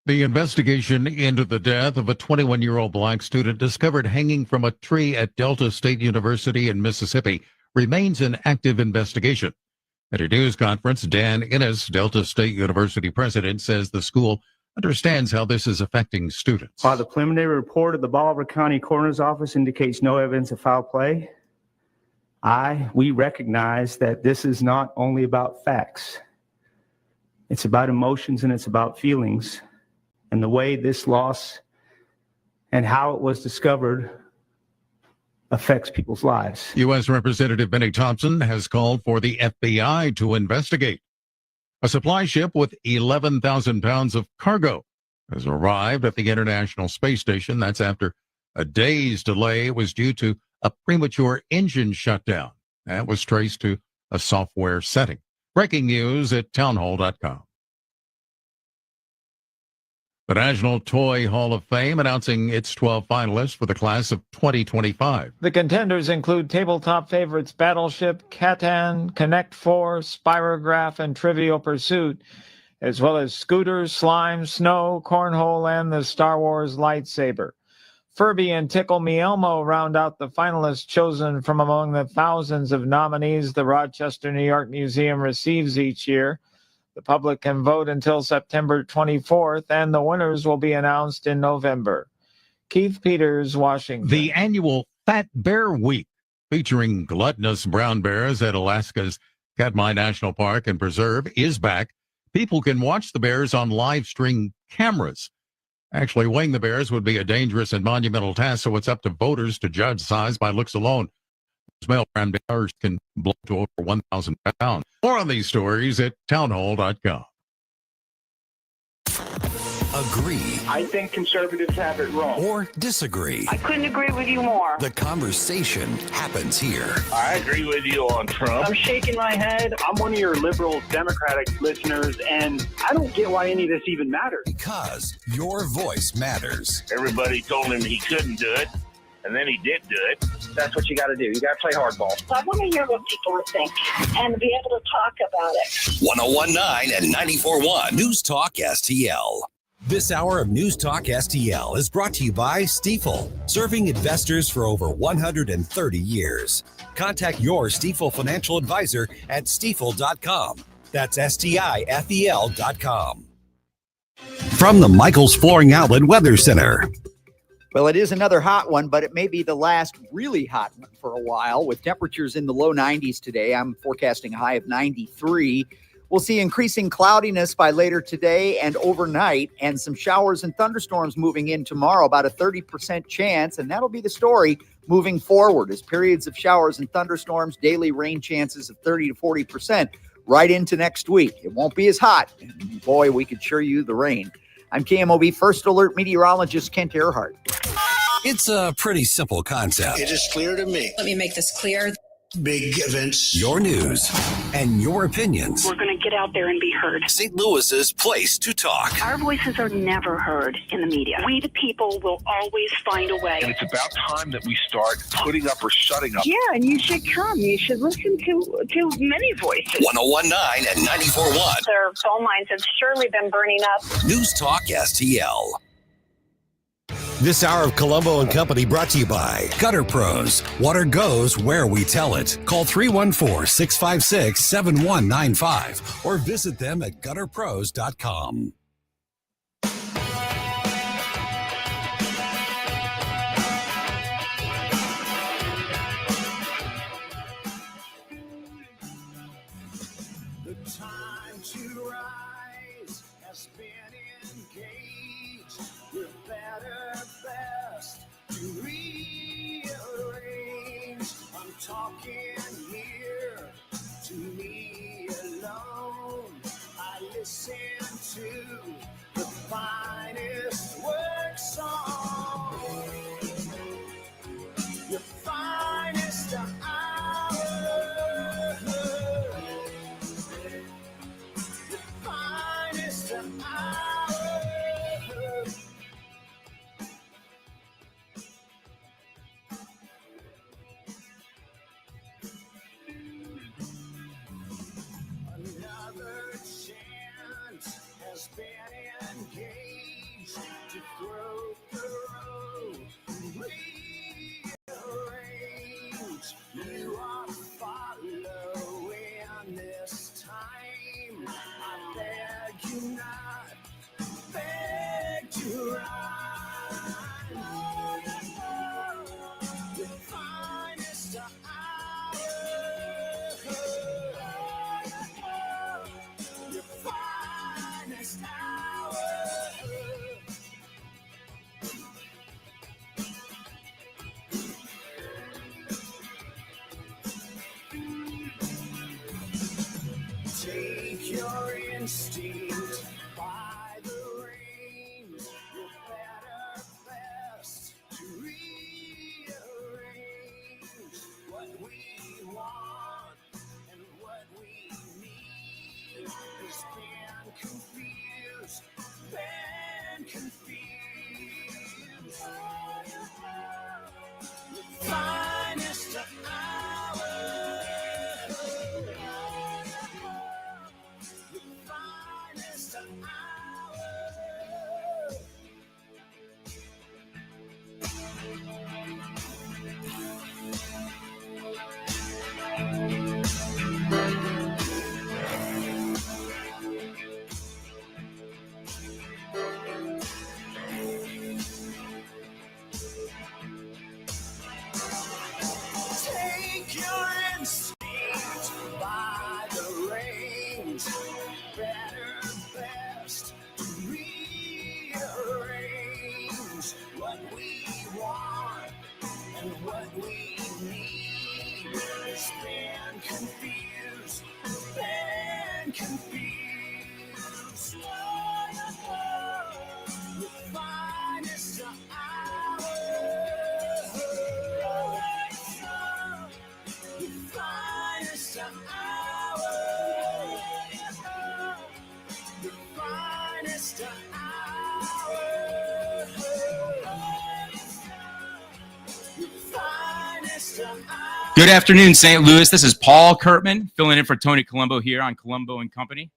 The investigation into the death of a 21-year-old black student discovered hanging from a tree at Delta State University in Mississippi remains an active investigation. At a news conference, Dan Innes, Delta State University president, says the school understands how this is affecting students. While the preliminary report of the Bolivar County Coroner's Office indicates no evidence of foul play, we recognize that this is not only about facts. It's about emotions and it's about feelings. And the way this loss and how it was discovered affects people's lives. U.S. Representative Benny Thompson has called for the FBI to investigate. A supply ship with 11,000 pounds of cargo has arrived at the International Space Station. That's after a day's delay. It was due to a premature engine shutdown. That was traced to a software setting. Breaking news at townhall.com. The National Toy Hall of Fame announcing its 12 finalists for the class of 2025. The contenders include tabletop favorites Battleship, Catan, Connect 4, Spirograph, and Trivial Pursuit, as well as Scooters, Slime, Snow, Cornhole, and the Star Wars lightsaber. Furby and Tickle Me Elmo round out the finalists chosen from among the thousands of nominees the Rochester, New York Museum receives each year. The public can vote until September 24th, and the winners will be announced in November. Keith Peters, Washington. The annual Fat Bear Week, featuring gluttonous brown bears at Alaska's Katmai National Park and Preserve, is back. People can watch the bears on live stream cameras. Actually, weighing the bears would be a dangerous and monumental task, so it's up to voters to judge size by looks alone. Male brown bears can blow to over 1,000 pounds. More on these stories at townhall.com. Agree. I think conservatives have it wrong. Or disagree. I couldn't agree with you more. The conversation happens here. I agree with you on Trump. I'm shaking my head. I'm one of your liberal Democratic listeners, and I don't get why any of this even matters. Because your voice matters. Everybody told him he couldn't do it, and then he did do it. That's what you got to do. You got to play hardball. I want to hear what people think and be able to talk about it. 1019 and 94.1 News Talk STL. This hour of News Talk STL is brought to you by Stifel, serving investors for over 130 years. Contact your Stifel financial advisor at stifel.com. That's STIFEL.com. From the Michaels Flooring Outlet Weather Center. Well, it is another hot one, but it may be the last really hot one for a while, with temperatures in the low 90s today. I'm forecasting a high of 93. We'll see increasing cloudiness by later today and overnight, and some showers and thunderstorms moving in tomorrow, about a 30% chance, and that'll be the story moving forward as periods of showers and thunderstorms, daily rain chances of 30 to 40% right into next week. It won't be as hot. And boy, we could sure use the rain. I'm KMOB First Alert meteorologist Kent Earhart. It's a pretty simple concept. It is clear to me. Let me make this clear. Big events. Your news and your opinions. We're going to get out there and be heard. St. Louis's place to talk. Our voices are never heard in the media. We, the people, will always find a way. And it's about time that we start putting up or shutting up. Yeah, and you should come. You should listen to many voices. 1019 and 94.1. Their phone lines have surely been burning up. News Talk STL. This hour of Colombo Company brought to you by Gutter Pros. Water goes where we tell it. Call 314-656-7195 or visit them at gutterpros.com. The time to rise has been engaged. We're better, best to rearrange. I'm talking here to me alone. I listen to the finest work song. Your finest hour. The finest hour. Another chance has been engaged. finest hour. The finest hour. Good afternoon, St. Louis. This is Paul Kurtman filling in for Tony Colombo here on Colombo Company.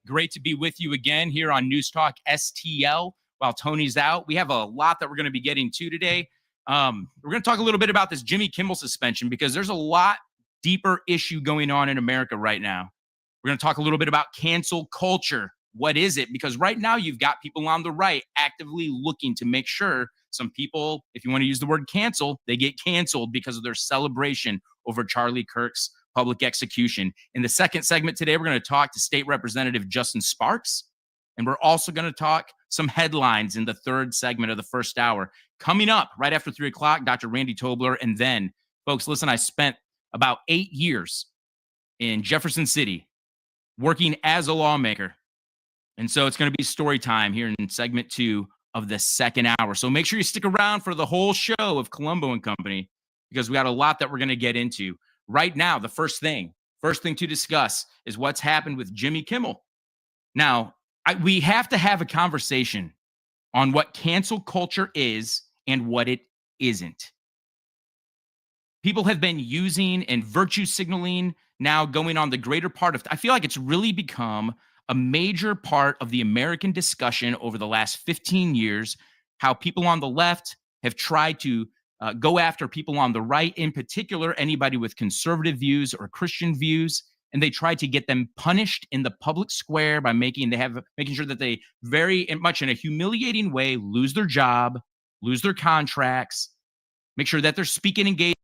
Great to be with you again here on News Talk STL while Tony's out. We have a lot that we're going to be getting to today. We're going to talk a little bit about this Jimmy Kimmel suspension because there's a lot deeper issue going on in America right now. We're going to talk a little bit about cancel culture. What is it? Because right now you've got people on the right actively looking to make sure some people, if you want to use the word cancel, they get canceled because of their celebration over Charlie Kirk's public execution. In the second segment today, we're going to talk to State Representative Justin Sparks, and we're also going to talk some headlines in the third segment of the first hour. Coming up right after 3 o'clock, Dr. Randy Tobler. And then, folks, listen, I spent about 8 years in Jefferson City working as a lawmaker. And so it's going to be story time here in segment 2 of the second hour. So make sure you stick around for the whole show of Colombo Company because we got a lot that we're going to get into. Right now, the first thing to discuss is what's happened with Jimmy Kimmel. Now, we have to have a conversation on what cancel culture is and what it isn't. People have been using and virtue signaling now going on the greater part of, I feel like it's really become a major part of the American discussion over the last 15 years, how people on the left have tried to go after people on the right, in particular, anybody with conservative views or Christian views, and they try to get them punished in the public square by making sure that they very much in a humiliating way lose their job, lose their contracts, make sure that they're speaking engaged.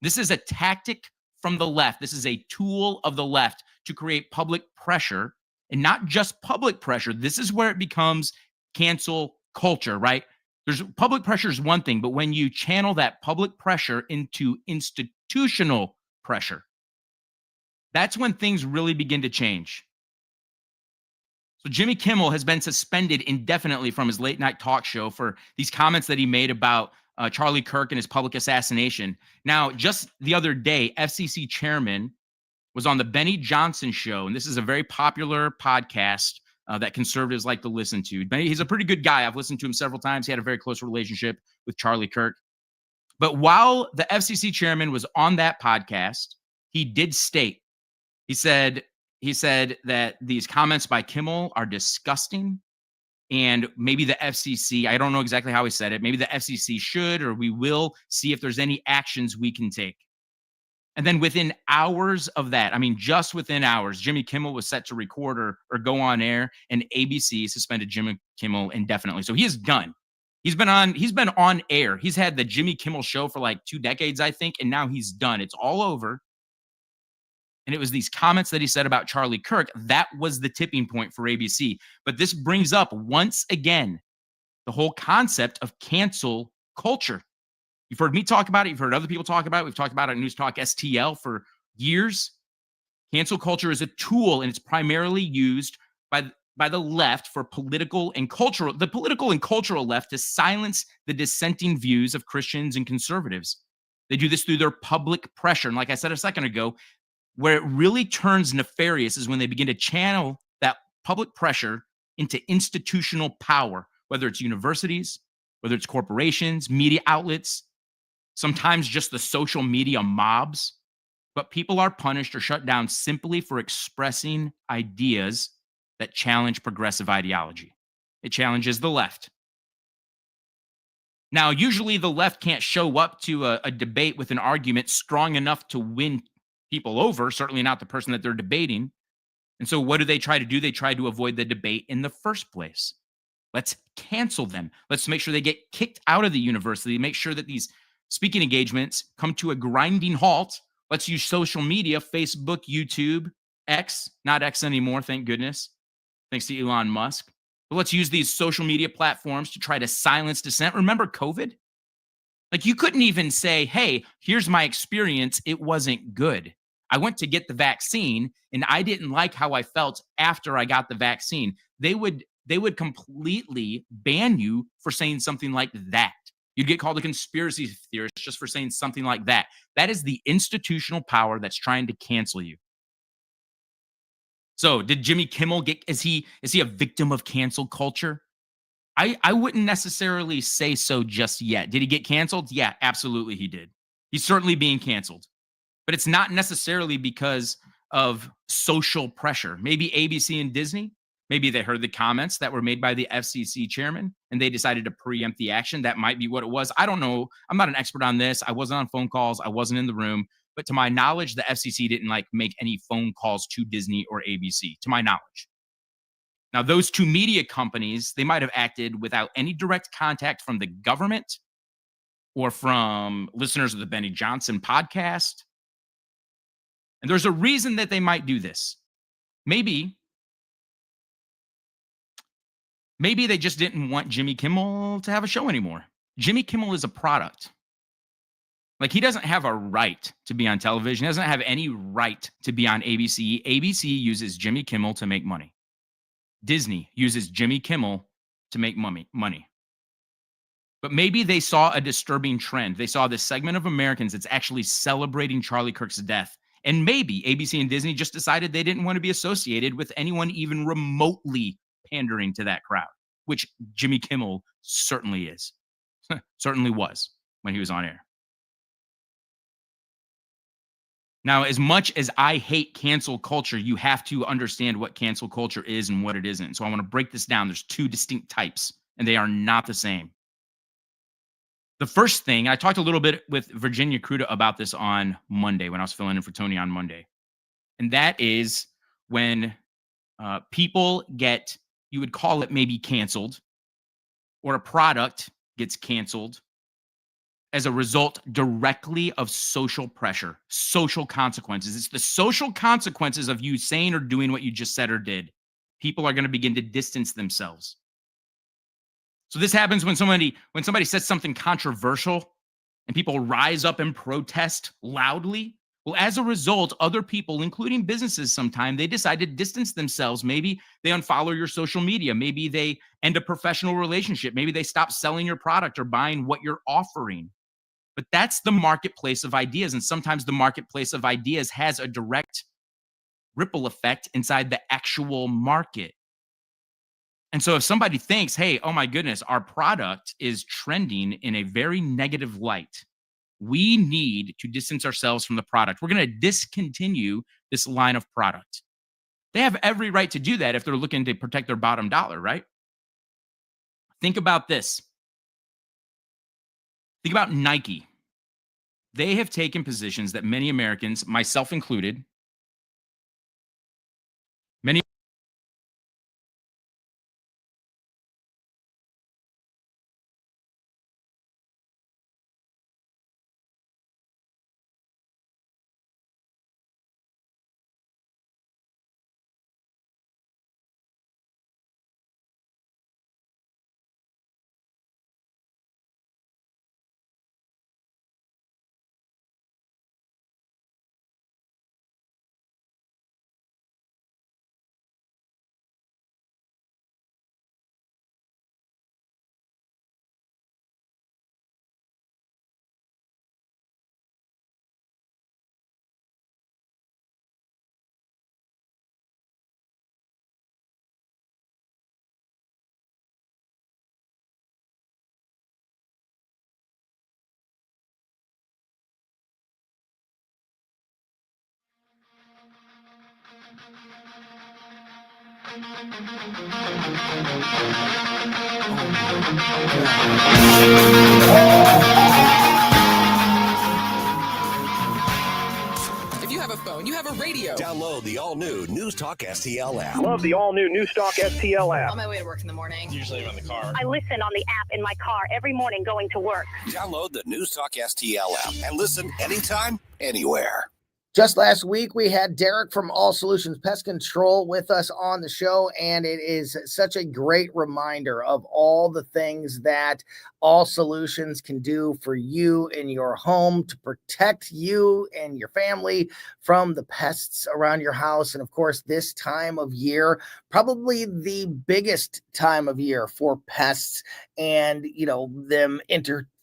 This is a tactic from the left. This is a tool of the left to create public pressure, and not just public pressure. This is where it becomes cancel culture, right? There's public pressure is one thing, but when you channel that public pressure into institutional pressure, that's when things really begin to change. So Jimmy Kimmel has been suspended indefinitely from his late night talk show for these comments that he made about Charlie Kirk and his public assassination. Now, just the other day, FCC chairman was on the Benny Johnson show, and this is a very popular podcast that conservatives like to listen to. Benny, he's a pretty good guy. I've listened to him several times. He had a very close relationship with Charlie Kirk. But while the FCC chairman was on that podcast, he did state, he said that these comments by Kimmel are disgusting. And maybe the FCC, I don't know exactly how he said it, maybe the FCC should or we will see if there's any actions we can take. And then within hours of that, I mean, just within hours, Jimmy Kimmel was set to record or go on air, and ABC suspended Jimmy Kimmel indefinitely. So he is done. He's been on air. He's had the Jimmy Kimmel show for like 2 decades, I think, and now he's done. It's all over. And it was these comments that he said about Charlie Kirk. That was the tipping point for ABC. But this brings up once again the whole concept of cancel culture. You've heard me talk about it. You've heard other people talk about it. We've talked about it on News Talk STL for years. Cancel culture is a tool, and it's primarily used by the left for political and cultural left to silence the dissenting views of Christians and conservatives. They do this through their public pressure. And like I said a second ago, where it really turns nefarious is when they begin to channel that public pressure into institutional power, whether it's universities, whether it's corporations, media outlets, sometimes just the social media mobs. But people are punished or shut down simply for expressing ideas that challenge progressive ideology. It challenges the left. Now, usually the left can't show up to a debate with an argument strong enough to win people over, certainly not the person that they're debating. And so what do they try to do? They try to avoid the debate in the first place. Let's cancel them. Let's make sure they get kicked out of the university. Make sure that these speaking engagements come to a grinding halt. Let's use social media, Facebook, YouTube, X, not X anymore, thank goodness, thanks to Elon Musk. But let's use these social media platforms to try to silence dissent. Remember COVID? Like you couldn't even say, hey, here's my experience. It wasn't good. I went to get the vaccine and I didn't like how I felt after I got the vaccine. They would completely ban you for saying something like that. You'd get called a conspiracy theorist just for saying something like that. That is the institutional power that's trying to cancel you. So did Jimmy Kimmel is he a victim of cancel culture? I wouldn't necessarily say so just yet. Did he get canceled? Yeah, absolutely he did. He's certainly being canceled. But it's not necessarily because of social pressure. Maybe ABC and Disney, maybe they heard the comments that were made by the FCC chairman and they decided to preempt the action. That might be what it was. I don't know. I'm not an expert on this. I wasn't on phone calls. I wasn't in the room. But to my knowledge, the FCC didn't make any phone calls to Disney or ABC, to my knowledge. Now, those two media companies, they might have acted without any direct contact from the government or from listeners of the Benny Johnson podcast. And there's a reason that they might do this. Maybe they just didn't want Jimmy Kimmel to have a show anymore. Jimmy Kimmel is a product. He doesn't have a right to be on television. He doesn't have any right to be on ABC. ABC uses Jimmy Kimmel to make money. Disney uses Jimmy Kimmel to make money. But maybe they saw a disturbing trend. They saw this segment of Americans that's actually celebrating Charlie Kirk's death. And maybe ABC and Disney just decided they didn't want to be associated with anyone even remotely pandering to that crowd, which Jimmy Kimmel certainly is. Certainly was when he was on air. Now, as much as I hate cancel culture, you have to understand what cancel culture is and what it isn't. So I want to break this down. There's two distinct types, and they are not the same. The first thing, I talked a little bit with Virginia Cruda about this on Monday when I was filling in for Tony on Monday. And that is when people get, you would call it maybe canceled, or a product gets canceled as a result directly of social pressure, social consequences. It's the social consequences of you saying or doing what you just said or did. People are going to begin to distance themselves. So this happens when somebody says something controversial and people rise up and protest loudly. Well, as a result, other people, including businesses sometimes, they decide to distance themselves. Maybe they unfollow your social media. Maybe they end a professional relationship. Maybe they stop selling your product or buying what you're offering. But that's the marketplace of ideas. And sometimes the marketplace of ideas has a direct ripple effect inside the actual market. And so if somebody thinks, hey, oh my goodness, our product is trending in a very negative light, we need to distance ourselves from the product. We're going to discontinue this line of product. They have every right to do that if they're looking to protect their bottom dollar, right? Think about this. Think about Nike. They have taken positions that many Americans, myself included, many If you have a phone, you have a radio. Download the all-new News Talk STL app. Love the all-new News Talk STL app. On my way to work in the morning. Usually I'm in the car. I listen on the app in my car every morning going to work. Download the News Talk STL app and listen anytime, anywhere. Just last week, we had Derek from All Solutions Pest Control with us on the show, and it is such a great reminder of all the things that All Solutions can do for you in your home to protect you and your family from the pests around your house. And of course, this time of year, probably the biggest time of year for pests and, them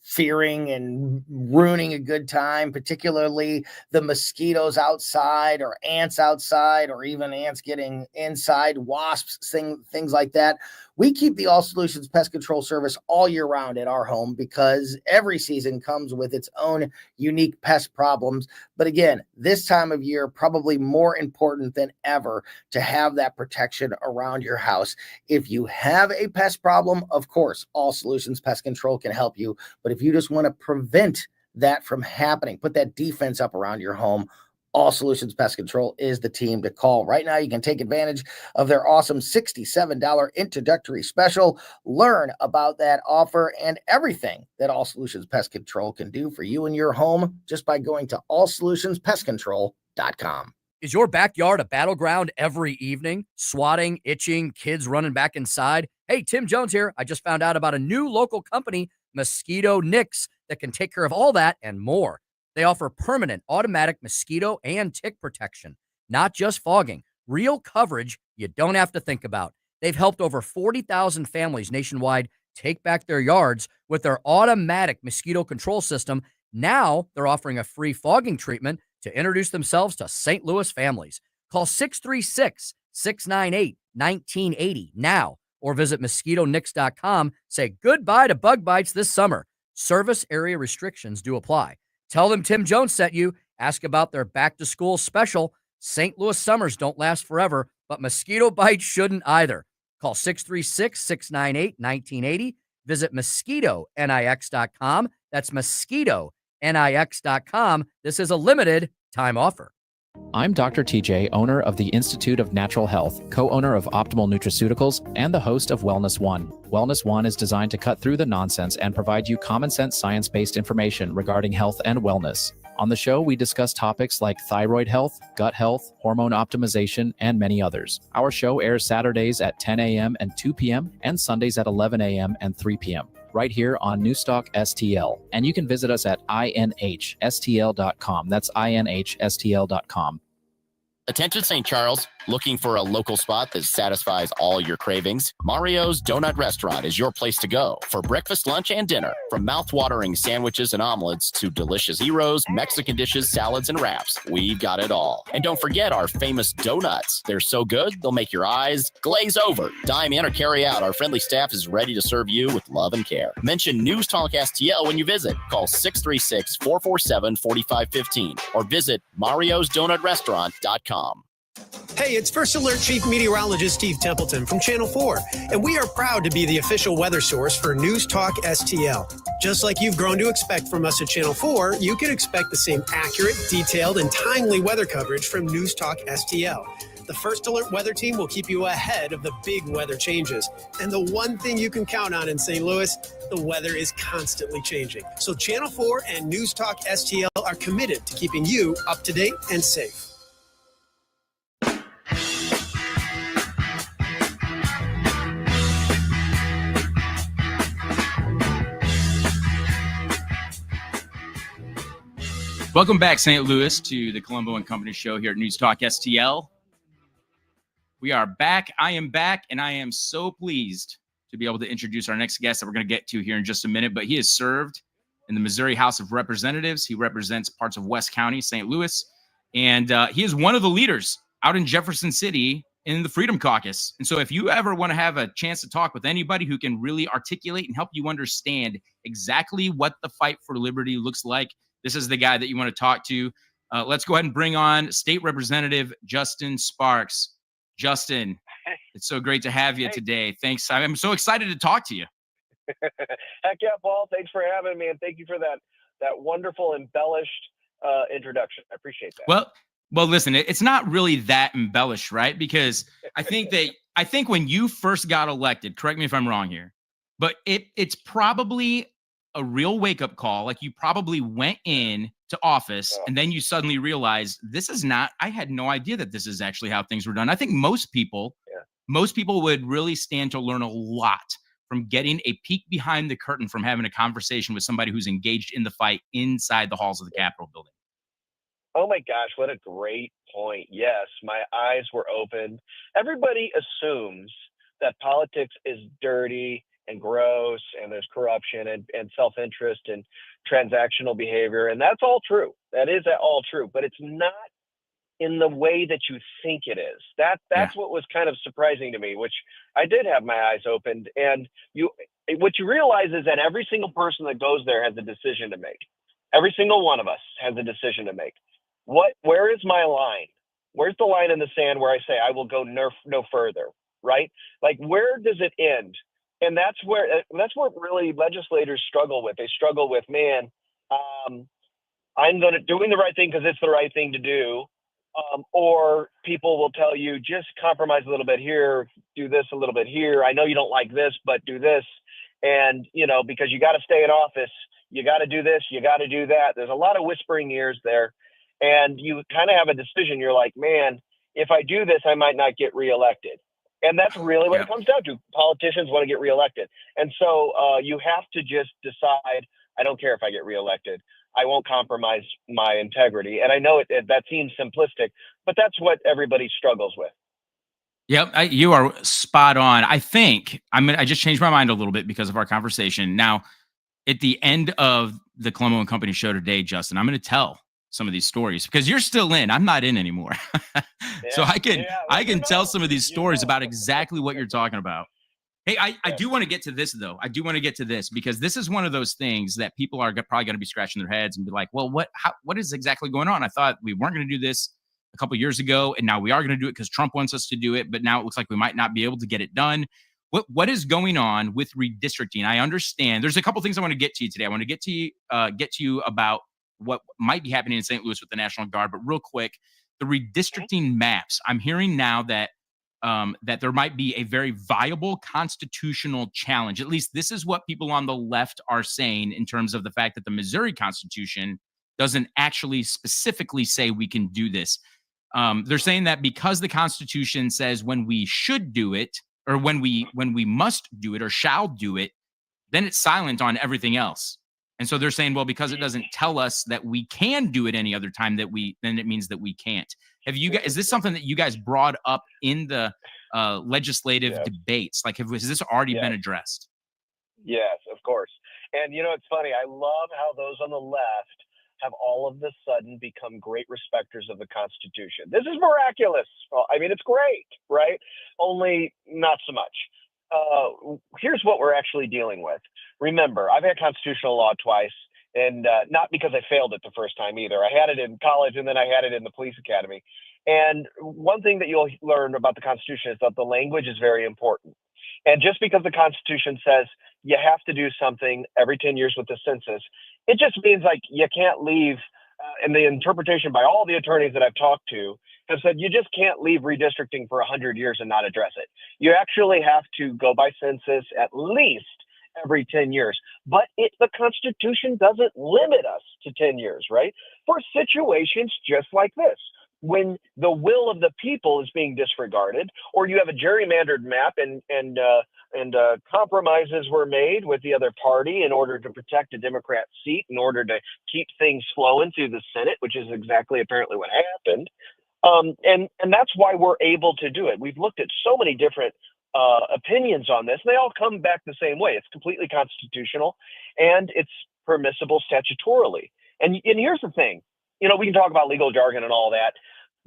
fearing and ruining a good time, particularly the mosquitoes outside or ants outside, or even ants getting inside, wasps, things like that. We keep the All Solutions Pest Control Service all year round at our home because every season comes with its own unique pest problems. But again, this time of year, probably more important than ever to have that protection around your house. If you have a pest problem, of course, All Solutions Pest Control can help you. But if you just want to prevent that from happening, put that defense up around your home, All Solutions Pest Control is the team to call. Right now, you can take advantage of their awesome $67 introductory special. Learn about that offer and everything that All Solutions Pest Control can do for you and your home just by going to allsolutionspestcontrol.com. Is your backyard a battleground every evening? Swatting, itching, kids running back inside? Hey, Tim Jones here. I just found out about a new local company, Mosquito Nix, that can take care of all that and more. They offer permanent automatic mosquito and tick protection, not just fogging, real coverage you don't have to think about. They've helped over 40,000 families nationwide take back their yards with their automatic mosquito control system. Now they're offering a free fogging treatment to introduce themselves to St. Louis families. Call 636-698-1980 now or visit mosquitonix.com. Say goodbye to bug bites this summer. Service area restrictions do apply. Tell them Tim Jones sent you. Ask about their back-to-school special. St. Louis summers don't last forever, but mosquito bites shouldn't either. Call 636-698-1980. Visit mosquitonix.com. That's mosquitonix.com. This is a limited time offer. I'm Dr. TJ, owner of the Institute of Natural Health, co-owner of Optimal Nutraceuticals, and the host of Wellness One. Wellness One is designed to cut through the nonsense and provide you common sense, science-based information regarding health and wellness. On the show, we discuss topics like thyroid health, gut health, hormone optimization, and many others. Our show airs Saturdays at 10 a.m. and 2 p.m. and Sundays at 11 a.m. and 3 p.m. right here on Newstalk STL. And you can visit us at inhstl.com. That's inhstl.com. Attention St. Charles, looking for a local spot that satisfies all your cravings? Mario's Donut Restaurant is your place to go for breakfast, lunch, and dinner. From mouth-watering sandwiches and omelets to delicious gyros, Mexican dishes, salads, and wraps, we've got it all. And don't forget our famous donuts. They're so good, they'll make your eyes glaze over. Dine in or carry out. Our friendly staff is ready to serve you with love and care. Mention News Talk STL when you visit. Call 636-447-4515 or visit mariosdonutrestaurant.com. Hey, it's First Alert Chief Meteorologist Steve Templeton from Channel 4, and we are proud to be the official weather source for News Talk STL. Just like you've grown to expect from us at Channel 4, you can expect the same accurate, detailed, and timely weather coverage from News Talk STL. The First Alert weather team will keep you ahead of the big weather changes. And the one thing you can count on in St. Louis, the weather is constantly changing. So Channel 4 and News Talk STL are committed to keeping you up to date and safe. Welcome back, St. Louis, to the Colombo Company show here at News Talk STL. We are back. I am back, and I am so pleased to be able to introduce our next guest that we're going to get to here in just a minute. But he has served in the Missouri House of Representatives. He represents parts of West County, St. Louis, and he is one of the leaders out in Jefferson City in the Freedom Caucus. And so if you ever want to have a chance to talk with anybody who can really articulate and help you understand exactly what the fight for liberty looks like, this is the guy that you want to talk to. Let's go ahead and bring on State Representative Justin Sparks. Justin, it's so great to have you today. Thanks. I'm so excited to talk to you. Heck yeah, Paul. Thanks for having me, and thank you for that wonderful embellished introduction. I appreciate that. Well, listen, it's not really that embellished, right? Because I think when you first got elected, correct me if I'm wrong here, but it's probably a real wake-up call. Like, you probably went in to office and then you suddenly realized I had no idea that this is actually how things were done. I think most people would really stand to learn a lot from getting a peek behind the curtain, from having a conversation with somebody who's engaged in the fight inside the halls of the Capitol building. Oh my gosh, what a great point. Yes, my eyes were opened. Everybody assumes that politics is dirty and gross, and there's corruption and self-interest and transactional behavior. And that's all true. That is all true, but it's not in the way that you think it is. That's what was kind of surprising to me, which I did have my eyes opened. And what you realize is that every single person that goes there has a decision to make. Every single one of us has a decision to make. Where is my line? Where's the line in the sand where I say I will go no further, right? Like, where does it end? And that's what really legislators struggle with. They struggle with, man, I'm doing the right thing because it's the right thing to do. Or people will tell you, just compromise a little bit here, do this a little bit here. I know you don't like this, but do this. And, because you got to stay in office, you got to do this, you got to do that. There's a lot of whispering ears there. And you kind of have a decision. You're like, man, if I do this, I might not get reelected. And that's really what it comes down to. Politicians want to get reelected. And so you have to just decide, I don't care if I get reelected. I won't compromise my integrity. And I know that seems simplistic, but that's what everybody struggles with. Yep, you are spot on. I think I just changed my mind a little bit because of our conversation. Now, at the end of the Colombo Company show today, Justin, I'm going to tell some of these stories because you're still in. I'm not in anymore. So I can tell some of these stories about exactly what you're talking about. Hey, I do want to get to this, though. I do want to get to this because this is one of those things that people are probably going to be scratching their heads and be like, well, what is exactly going on? I thought we weren't going to do this a couple years ago, and now we are going to do it because Trump wants us to do it, but now it looks like we might not be able to get it done. What is going on with redistricting? I understand. There's a couple things I want to get to you today. I want to get to you about what might be happening in St. Louis with the National Guard, but real quick, the redistricting maps. I'm hearing now that that there might be a very viable constitutional challenge. At least this is what people on the left are saying in terms of the fact that the Missouri Constitution doesn't actually specifically say we can do this. They're saying that because the Constitution says when we should do it, or when we must do it or shall do it, then it's silent on everything else. And so they're saying, well, because it doesn't tell us that we can do it any other time then it means that we can't. Is this something that you guys brought up in the legislative debates? Like, has this already been addressed? Yes, of course. And it's funny. I love how those on the left have all of a sudden become great respecters of the Constitution. This is miraculous. Well, I mean, it's great, right? Only not so much. Here's what we're actually dealing with. Remember, I've had constitutional law twice, and not because I failed it the first time either. I had it in college, and then I had it in the police academy. And one thing that you'll learn about the Constitution is that the language is very important. And just because the Constitution says you have to do something every 10 years with the census, it just means like you can't leave. And the interpretation by all the attorneys that I've talked to have said you just can't leave redistricting for 100 years and not address it. You actually have to go by census at least every 10 years. But the Constitution doesn't limit us to 10 years, right? For situations just like this, when the will of the people is being disregarded, or you have a gerrymandered map and compromises were made with the other party in order to protect a Democrat seat, in order to keep things flowing through the Senate, which is exactly apparently what happened. And that's why we're able to do it. We've looked at so many different opinions on this, and they all come back the same way. It's completely constitutional, and it's permissible statutorily. And here's the thing. We can talk about legal jargon and all that,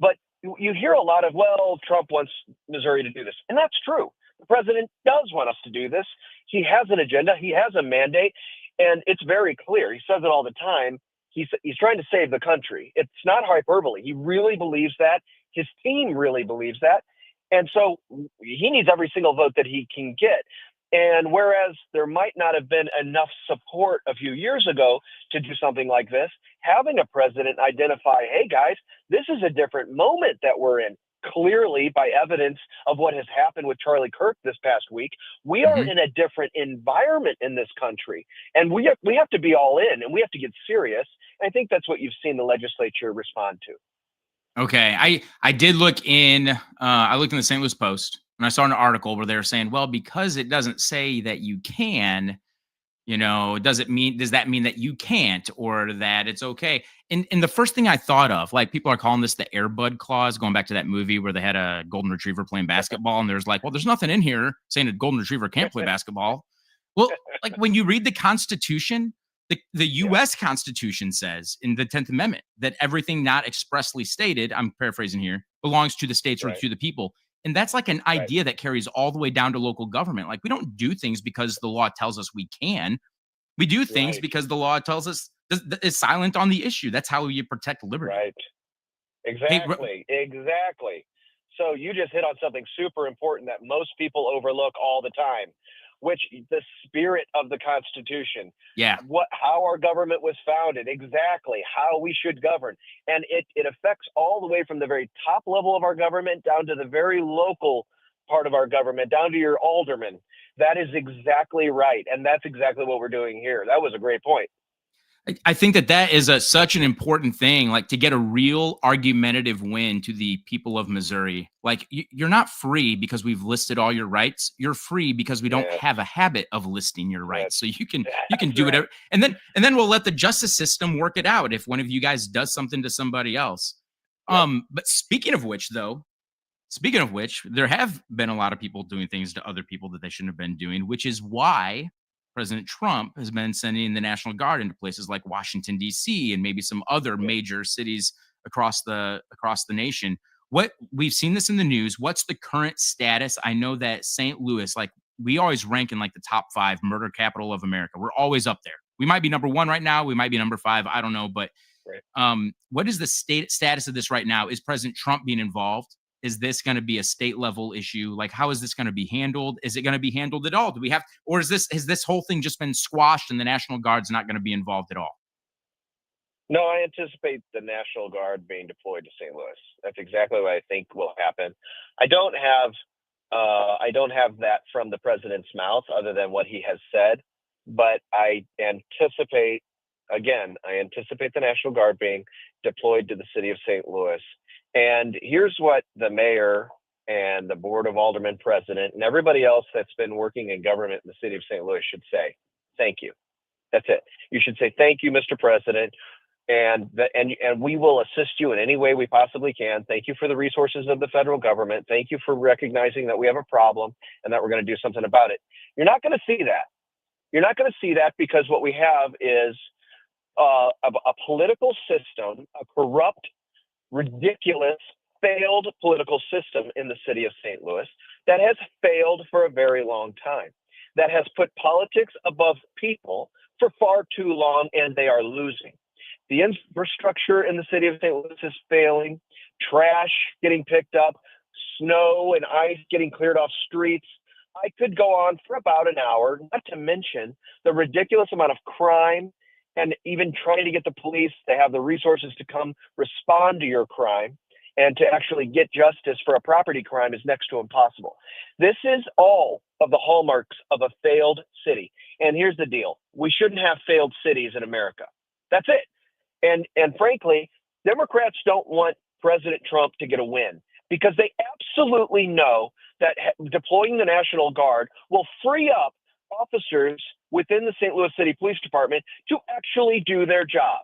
but you hear a lot of, well, Trump wants Missouri to do this. And that's true. The president does want us to do this. He has an agenda. He has a mandate. And it's very clear. He says it all the time. He's trying to save the country. It's not hyperbole. He really believes that. His team really believes that. And so he needs every single vote that he can get. And whereas there might not have been enough support a few years ago to do something like this, having a president identify, hey, guys, this is a different moment that we're in. Clearly, by evidence of what has happened with Charlie Kirk this past week, we are in a different environment in this country. And we have to be all in, and we have to get serious. And I think that's what you've seen the legislature respond to. Okay. I did look in, I looked in the St. Louis Post, and I saw an article where they were saying, well, because it doesn't say that you can, does that mean that you can't, or that it's okay? And the first thing I thought of, like, people are calling this the Air Bud clause, going back to that movie where they had a golden retriever playing basketball, and there's like, well, there's nothing in here saying a golden retriever can't play basketball. Well, like when you read the Constitution, the U.S. Constitution says in the 10th Amendment that everything not expressly stated, I'm paraphrasing here, belongs to the states or to the people. And that's like an idea that carries all the way down to local government. Like we don't do things because the law tells us we can. We do things because the law tells us is silent on the issue. That's how you protect liberty. Right. Exactly. Exactly. So you just hit on something super important that most people overlook all the time, which the spirit of the Constitution. Yeah. How our government was founded, exactly how we should govern. And it affects all the way from the very top level of our government down to the very local part of our government, down to your alderman. That is exactly right. And that's exactly what we're doing here. That was a great point. I think that is such an important thing, like to get a real argumentative win to the people of Missouri. Like you're not free because we've listed all your rights. You're free because we don't have a habit of listing your rights. So you can do whatever, and then we'll let the justice system work it out if one of you guys does something to somebody else. But speaking of which, there have been a lot of people doing things to other people that they shouldn't have been doing, which is why President Trump has been sending the National Guard into places like Washington, D.C. and maybe some other major cities across the nation. What we've seen this in the news. What's the current status? I know that St. Louis, like we always rank in like the top 5 murder capital of America. We're always up there. We might be number 1 right now. We might be number 5. I don't know. But what is the status of this right now? Is President Trump being involved? Is this going to be a state level issue? Like, how is this going to be handled? Is it going to be handled at all? Do we have, or has this whole thing just been squashed and the National Guard's not going to be involved at all? No, I anticipate the National Guard being deployed to St. Louis. That's exactly what I think will happen. I don't have that from the president's mouth other than what he has said, but I anticipate the National Guard being deployed to the city of St. Louis. And here's what the mayor and the Board of Aldermen president and everybody else that's been working in government in the city of St. Louis should say. Thank you. That's it. You should say, thank you, Mr. President. And we will assist you in any way we possibly can. Thank you for the resources of the federal government. Thank you for recognizing that we have a problem and that we're going to do something about it. You're not going to see that. You're not going to see that because what we have is a political system, a corrupt, ridiculous, failed political system in the city of St. Louis that has failed for a very long time, that has put politics above people for far too long, and they are losing. The infrastructure in the city of St. Louis is failing, trash getting picked up, snow and ice getting cleared off streets. I could go on for about an hour, not to mention the ridiculous amount of crime and even trying to get the police to have the resources to come respond to your crime and to actually get justice for a property crime is next to impossible. This is all of the hallmarks of a failed city. And here's the deal. We shouldn't have failed cities in America. That's it. And frankly, Democrats don't want President Trump to get a win because they absolutely know that deploying the National Guard will free up officers within the St. Louis City Police Department to actually do their job.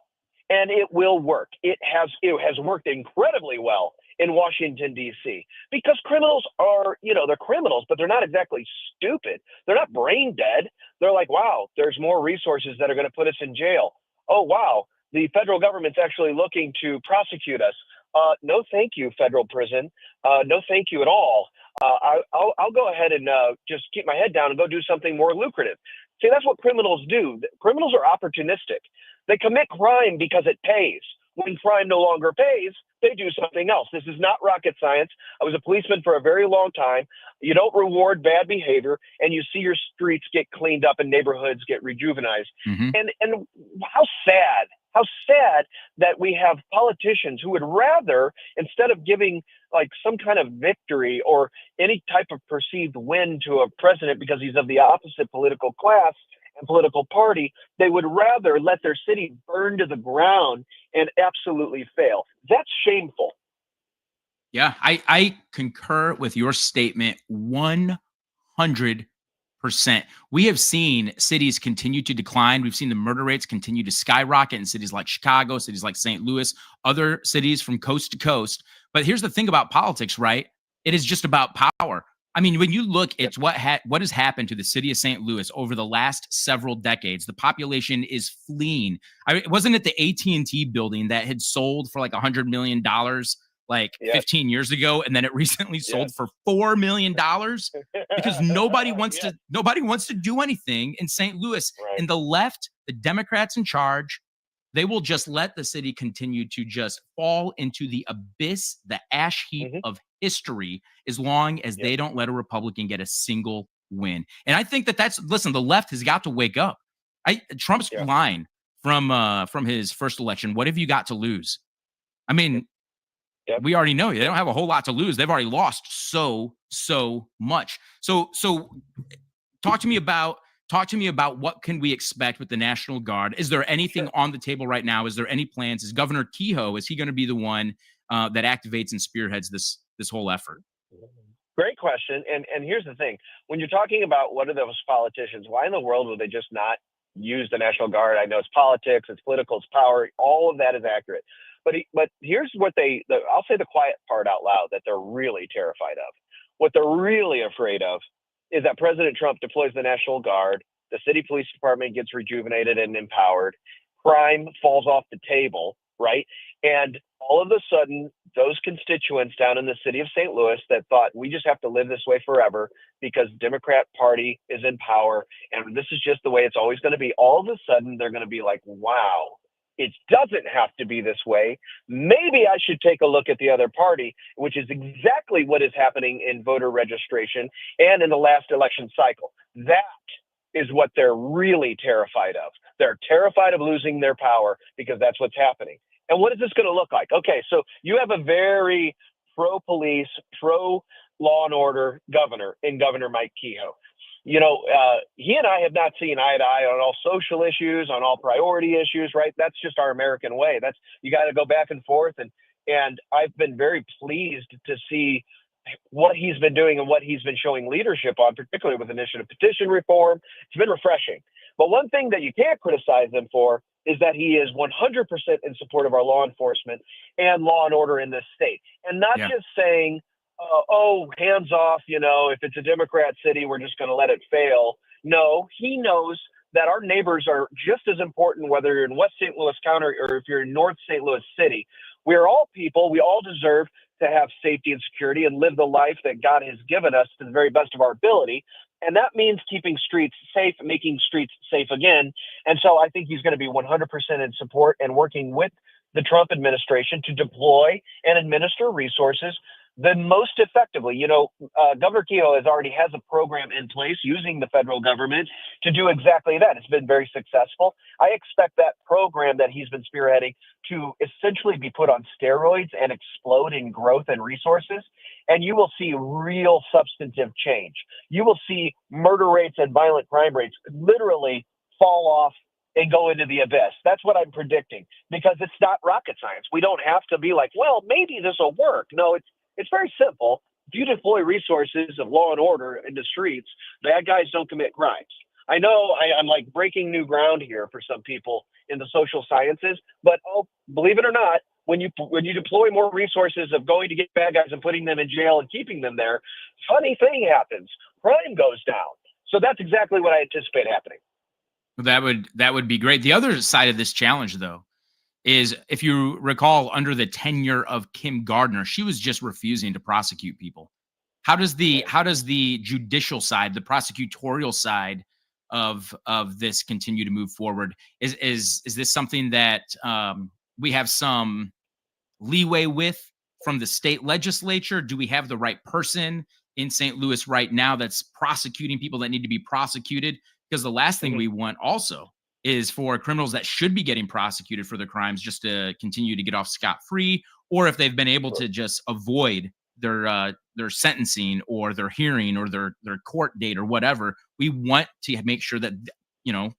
And it will work. It has worked incredibly well in Washington, D.C. because criminals are, they're criminals, but they're not exactly stupid. They're not brain dead. They're like, wow, there's more resources that are going to put us in jail. Oh, wow, the federal government's actually looking to prosecute us. No, thank you, federal prison. No, thank you at all. I'll go ahead and just keep my head down and go do something more lucrative. See, that's what criminals do. Criminals are opportunistic. They commit crime because it pays. When crime no longer pays, they do something else. This is not rocket science. I was a policeman for a very long time. You don't reward bad behavior, and you see your streets get cleaned up and neighborhoods get rejuvenized. Mm-hmm. And how sad that we have politicians who would rather, instead of giving like some kind of victory or any type of perceived win to a president because he's of the opposite political class and political party, they would rather let their city burn to the ground and absolutely fail. That's shameful. Yeah, I concur with your statement 100%. We have seen cities continue to decline. We've seen the murder rates continue to skyrocket in cities like Chicago, cities like St. Louis, other cities from coast to coast. But here's the thing about politics, right? It is just about power. I mean, when you look at what has happened to the city of St. Louis over the last several decades, the population is fleeing. Wasn't it the AT&T building that had sold for like $100 million like 15 years ago, and then it recently sold for $4 million because nobody wants to do anything in St. Louis. Right. And the left, the Democrats in charge, they will just let the city continue to just fall into the abyss, the ash heap of history, as long as they don't let a Republican get a single win. And I think listen, the left has got to wake up. Trump's line from his first election, what have you got to lose? I mean, we already know they don't have a whole lot to lose. They've already lost so much. So talk to me about what can we expect with the National Guard. Is there anything on the table right now? Is there any plans? Is Governor Kehoe, is he going to be the one that activates and spearheads this whole effort? Great question. And here's the thing. When you're talking about what are those politicians, why in the world would they just not use the National Guard? I know it's politics, it's political, it's power. All of that is accurate. But here's what I'll say the quiet part out loud that they're really terrified of. What they're really afraid of is that President Trump deploys the National Guard, the city police department gets rejuvenated and empowered, crime falls off the table, right? And all of a sudden, those constituents down in the city of St. Louis that thought we just have to live this way forever because the Democrat Party is in power and this is just the way it's always going to be, all of a sudden they're going to be like, wow, it doesn't have to be this way. Maybe I should take a look at the other party, which is exactly what is happening in voter registration and in the last election cycle. That is what they're really terrified of. They're terrified of losing their power because that's what's happening. And what is this going to look like? Okay, so you have a very pro-police, pro-law and order governor in Governor Mike Kehoe. You know, he and I have not seen eye to eye on all social issues, on all priority issues, right? That's just our American way. You got to go back and forth. And I've been very pleased to see what he's been doing and what he's been showing leadership on, particularly with initiative petition reform. It's been refreshing. But one thing that you can't criticize him for is that he is 100% in support of our law enforcement and law and order in this state. And not just saying, hands off, if it's a Democrat city, we're just going to let it fail. No, he knows that our neighbors are just as important, whether you're in West St. Louis County or if you're in North St. Louis City. We're all people. We all deserve to have safety and security and live the life that God has given us to the very best of our ability. And that means keeping streets safe, making streets safe again. And so I think he's going to be 100% in support and working with the Trump administration to deploy and administer resources the most effectively. Governor Kehoe already has a program in place using the federal government to do exactly that. It's been very successful. I expect that program that he's been spearheading to essentially be put on steroids and explode in growth and resources. And you will see real substantive change. You will see murder rates and violent crime rates literally fall off and go into the abyss. That's what I'm predicting, because it's not rocket science. We don't have to be like, well, maybe this will work. No, it's very simple. If you deploy resources of law and order in the streets, bad guys don't commit crimes. I know I'm like breaking new ground here for some people in the social sciences, but believe it or not, when you deploy more resources of going to get bad guys and putting them in jail and keeping them there, funny thing happens. Crime goes down. So that's exactly what I anticipate happening. That would be great. The other side of this challenge, though, is if you recall, under the tenure of Kim Gardner, she was just refusing to prosecute people. How does the judicial side, the prosecutorial side of this continue to move forward? Is this something that we have some leeway with from the state legislature? Do we have the right person in St. Louis right now that's prosecuting people that need to be prosecuted? Because the last thing we want also is for criminals that should be getting prosecuted for their crimes just to continue to get off scot-free, or if they've been able to just avoid their sentencing or their hearing or their court date or whatever. We want to make sure that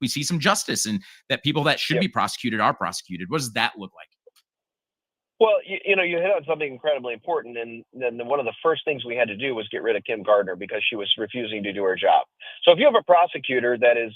we see some justice and that people that should be prosecuted are prosecuted. What does that look like? Well, you hit on something incredibly important, and then one of the first things we had to do was get rid of Kim Gardner because she was refusing to do her job. So if you have a prosecutor that is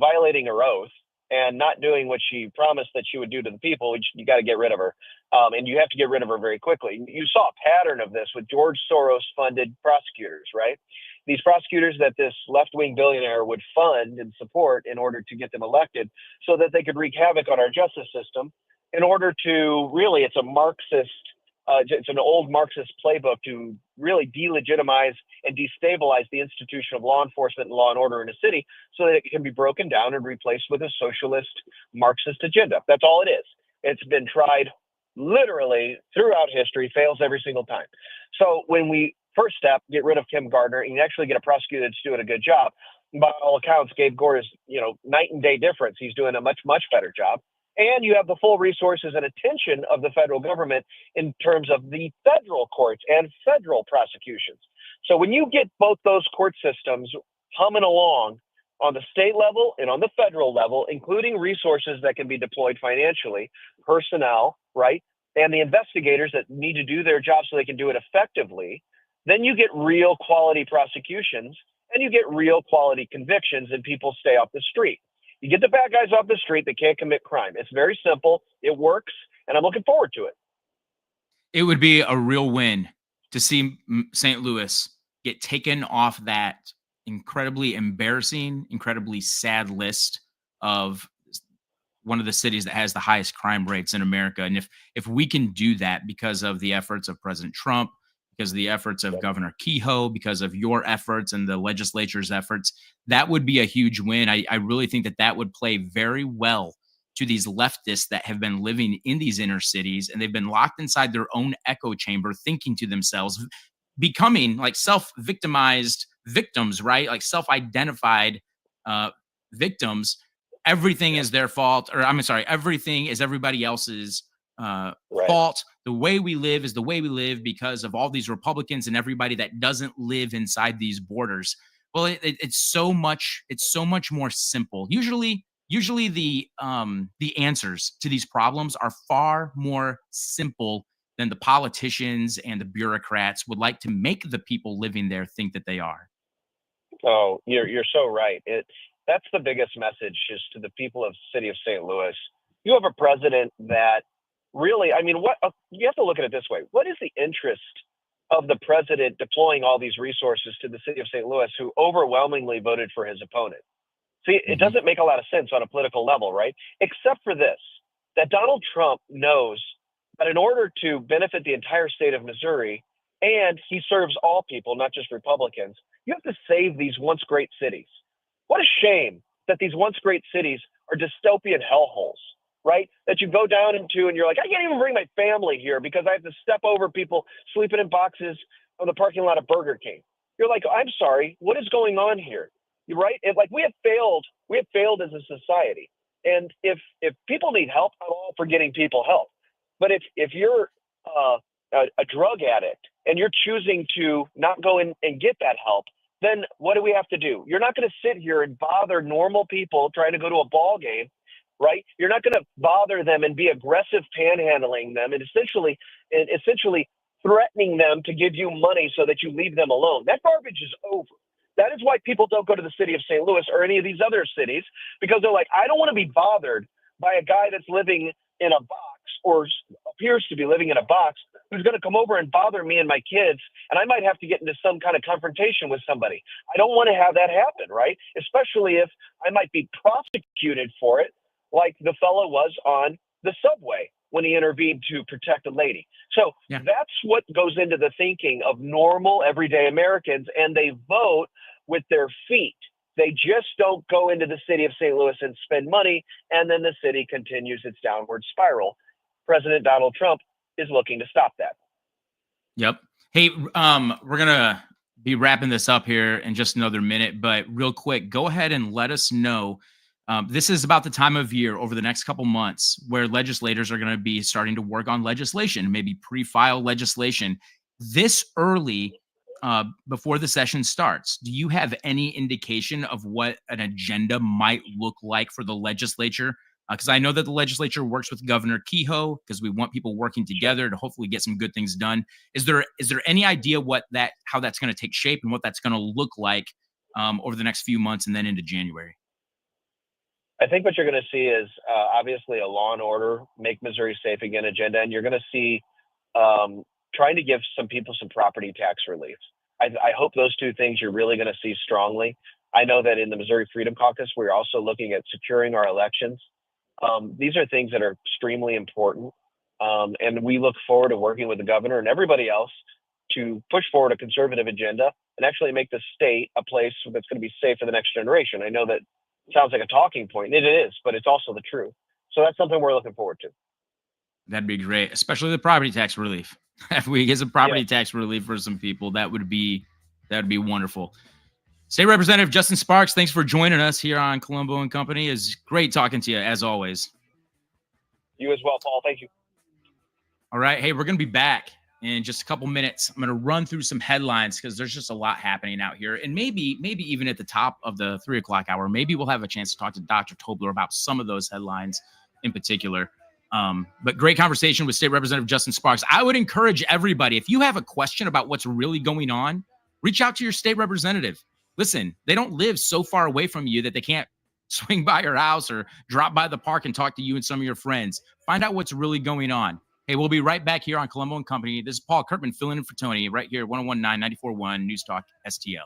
violating her oath and not doing what she promised that she would do to the people, you got to get rid of her. And you have to get rid of her very quickly. You saw a pattern of this with George Soros-funded prosecutors, right? These prosecutors that this left-wing billionaire would fund and support in order to get them elected so that they could wreak havoc on our justice system in order to really, it's an old Marxist playbook to really delegitimize and destabilize the institution of law enforcement and law and order in a city so that it can be broken down and replaced with a socialist Marxist agenda. That's all it is. It's been tried literally throughout history, fails every single time. So when we first step, get rid of Kim Gardner and actually get a prosecutor that's doing a good job, by all accounts, Gabe Gore is, night and day difference. He's doing a much, much better job. And you have the full resources and attention of the federal government in terms of the federal courts and federal prosecutions. So when you get both those court systems humming along on the state level and on the federal level, including resources that can be deployed financially, personnel, right, and the investigators that need to do their job so they can do it effectively, then you get real quality prosecutions and you get real quality convictions and people stay off the street. You get the bad guys off the street that can't commit crime. It's very simple. It works, and I'm looking forward to it. It would be a real win to see St. Louis get taken off that incredibly embarrassing, incredibly sad list of one of the cities that has the highest crime rates in America. And if we can do that because of the efforts of President Trump, because of the efforts of Governor Kehoe, because of your efforts and the legislature's efforts, that would be a huge win. I really think that would play very well to these leftists that have been living in these inner cities and they've been locked inside their own echo chamber, thinking to themselves, becoming like self-victimized victims, right? Like self-identified victims. Everything is their fault, or I'm sorry, everything is everybody else's fault. The way we live is the way we live because of all these Republicans and everybody that doesn't live inside these borders. Well, it's so much more simple. Usually the answers to these problems are far more simple than the politicians and the bureaucrats would like to make the people living there think that they are. Oh, you're so right. That's the biggest message is to the people of the city of St. Louis. You have a president that really, what you have to look at it this way. What is the interest of the president deploying all these resources to the city of St. Louis who overwhelmingly voted for his opponent? See, it doesn't make a lot of sense on a political level, right? Except for this, that Donald Trump knows that in order to benefit the entire state of Missouri, and he serves all people, not just Republicans, you have to save these once great cities. What a shame that these once great cities are dystopian hellholes, right? That you go down into and you're like, I can't even bring my family here because I have to step over people sleeping in boxes on the parking lot of Burger King. You're like, I'm sorry, what is going on here? You're right. We have failed as a society. And if people need help, I'm all for getting people help. But if you're a drug addict and you're choosing to not go in and get that help, then what do we have to do? You're not going to sit here and bother normal people trying to go to a ball game, right? You're not going to bother them and be aggressive panhandling them and essentially threatening them to give you money so that you leave them alone. That garbage is over. That is why people don't go to the city of St. Louis or any of these other cities, because they're like, I don't want to be bothered by a guy that's living in a box or appears to be living in a box who's going to come over and bother me and my kids, and I might have to get into some kind of confrontation with somebody. I don't want to have that happen, right? Especially if I might be prosecuted for it, like the fellow was on the subway when he intervened to protect a lady. So that's what goes into the thinking of normal, everyday Americans, and they vote with their feet. They just don't go into the city of St. Louis and spend money, and then the city continues its downward spiral. President Donald Trump is looking to stop that. Yep. Hey, we're going to be wrapping this up here in just another minute, but real quick, go ahead and let us know. This is about the time of year over the next couple months where legislators are going to be starting to work on legislation, maybe pre-file legislation this early before the session starts. Do you have any indication of what an agenda might look like for the legislature? Because I know that the legislature works with Governor Kehoe because we want people working together to hopefully get some good things done. Is there any idea how that's going to take shape and what that's going to look like over the next few months and then into January? I think what you're going to see is obviously a law and order, make Missouri safe again agenda, and you're going to see trying to give some people some property tax relief. I hope those two things you're really going to see strongly. I know that in the Missouri Freedom Caucus, we're also looking at securing our elections. These are things that are extremely important, and we look forward to working with the governor and everybody else to push forward a conservative agenda and actually make the state a place that's going to be safe for the next generation. I know that sounds like a talking point. It is, but it's also the truth. So that's something we're looking forward to. That'd be great, especially the property tax relief. If we get some property tax relief for some people, that would be wonderful. State Representative Justin Sparks, thanks for joining us here on Colombo and Company. It's great talking to you as always. You as well, Paul. Thank you. All right. Hey, we're going to be back in just a couple minutes. I'm going to run through some headlines because there's just a lot happening out here. And maybe even at the top of the 3 o'clock hour, maybe we'll have a chance to talk to Dr. Tobler about some of those headlines in particular. But great conversation with State Representative Justin Sparks. I would encourage everybody, if you have a question about what's really going on, reach out to your state representative. Listen, they don't live so far away from you that they can't swing by your house or drop by the park and talk to you and some of your friends. Find out what's really going on. Hey, we'll be right back here on Colombo and Company. This is Paul Kurtman filling in for Tony right here, 1019 94.1 News Talk STL.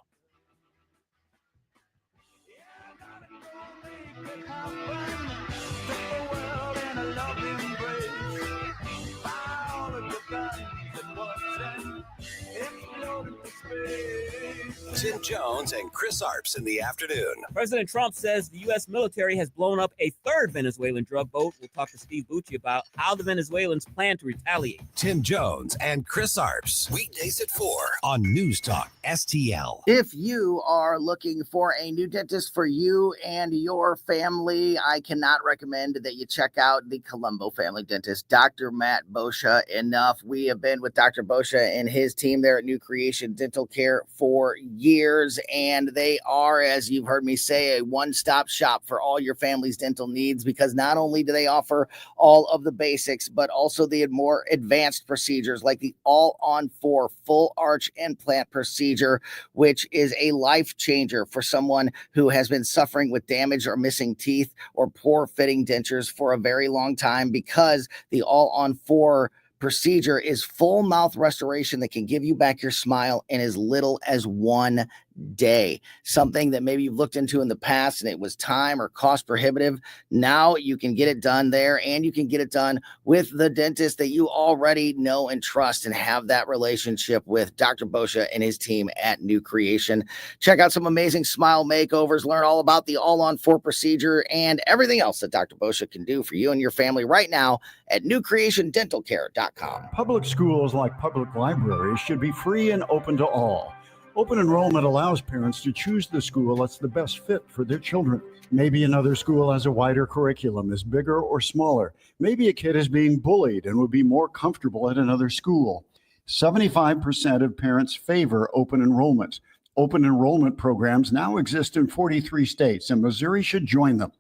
Tim Jones and Chris Arps in the afternoon. President Trump says the U.S. military has blown up a third Venezuelan drug boat. We'll talk to Steve Bucci about how the Venezuelans plan to retaliate. Tim Jones and Chris Arps. Weekdays at 4 on News Talk STL. If you are looking for a new dentist for you and your family, I cannot recommend that you check out the Colombo Family Dentist, Dr. Matt Boscia, enough. We have been with Dr. Boscia and his team there at New Creation Dental Care for years, and they are, as you've heard me say, a one-stop shop for all your family's dental needs, because not only do they offer all of the basics, but also the more advanced procedures like the all-on-4 full arch implant procedure, which is a life changer for someone who has been suffering with damaged or missing teeth or poor fitting dentures for a very long time, because the all-on-4 procedure is full mouth restoration that can give you back your smile in as little as 1 day. Something that maybe you've looked into in the past and it was time or cost prohibitive. Now you can get it done there, and you can get it done with the dentist that you already know and trust and have that relationship with, Dr. Boscia and his team at New Creation. Check out some amazing smile makeovers, learn all about the all-on-4 procedure and everything else that Dr. Boscia can do for you and your family right now at newcreationdentalcare.com. Public schools, like public libraries, should be free and open to all. Open enrollment allows parents to choose the school that's the best fit for their children. Maybe another school has a wider curriculum, is bigger or smaller. Maybe a kid is being bullied and would be more comfortable at another school. 75% of parents favor open enrollment. Open enrollment programs now exist in 43 states, and Missouri should join them.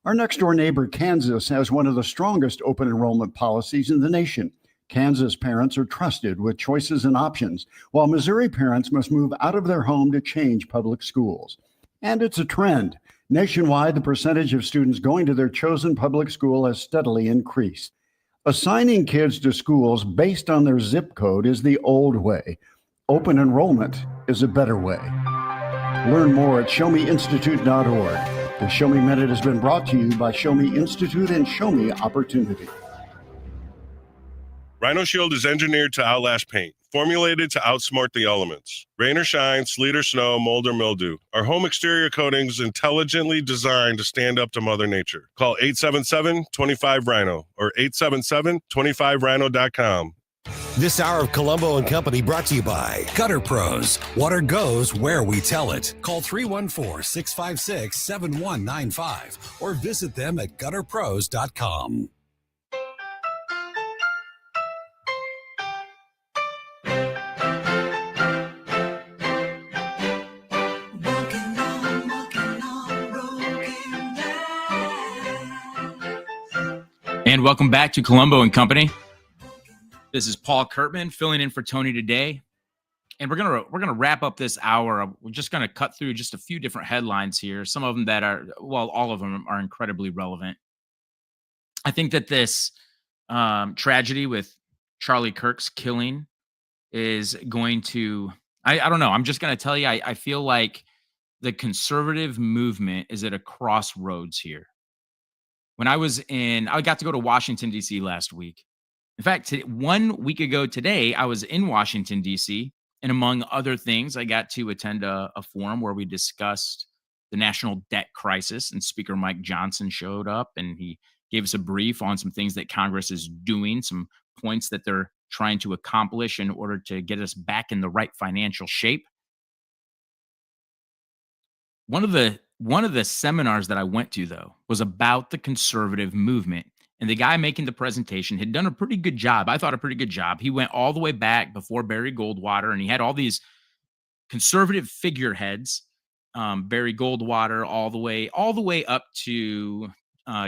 Our next-door neighbor, Kansas, has one of the strongest open enrollment policies in the nation. Kansas parents are trusted with choices and options, while Missouri parents must move out of their home to change public schools. And it's a trend. Nationwide, the percentage of students going to their chosen public school has steadily increased. Assigning kids to schools based on their zip code is the old way. Open enrollment is a better way. Learn more at showmeinstitute.org. The Show Me Minute has been brought to you by Show Me Institute and Show Me Opportunity. Rhino Shield is engineered to outlast paint, formulated to outsmart the elements. Rain or shine, sleet or snow, mold or mildew. Our home exterior coating is intelligently designed to stand up to Mother Nature. Call 877-25-RHINO or 877-25rhino.com. This hour of Colombo and Company brought to you by Gutter Pros. Water goes where we tell it. Call 314-656-7195 or visit them at gutterpros.com. And welcome back to Colombo and Company. This is Paul Kurtman filling in for Tony today. And we're gonna wrap up this hour. We're just gonna cut through just a few different headlines here. Some of them that are, well, all of them are incredibly relevant. I think that this tragedy with Charlie Kirk's killing is going to, I don't know. I'm just gonna tell you, I feel like the conservative movement is at a crossroads here. When I got to go to Washington, D.C. last week. In fact, 1 week ago today, I was in Washington, D.C. And among other things, I got to attend a forum where we discussed the national debt crisis. And Speaker Mike Johnson showed up and he gave us a brief on some things that Congress is doing, some points that they're trying to accomplish in order to get us back in the right financial shape. One of the seminars that I went to, though, was about the conservative movement. And the guy making the presentation had done a pretty good job. I thought a pretty good job. He went all the way back before Barry Goldwater, and he had all these conservative figureheads, Barry Goldwater, all the way up to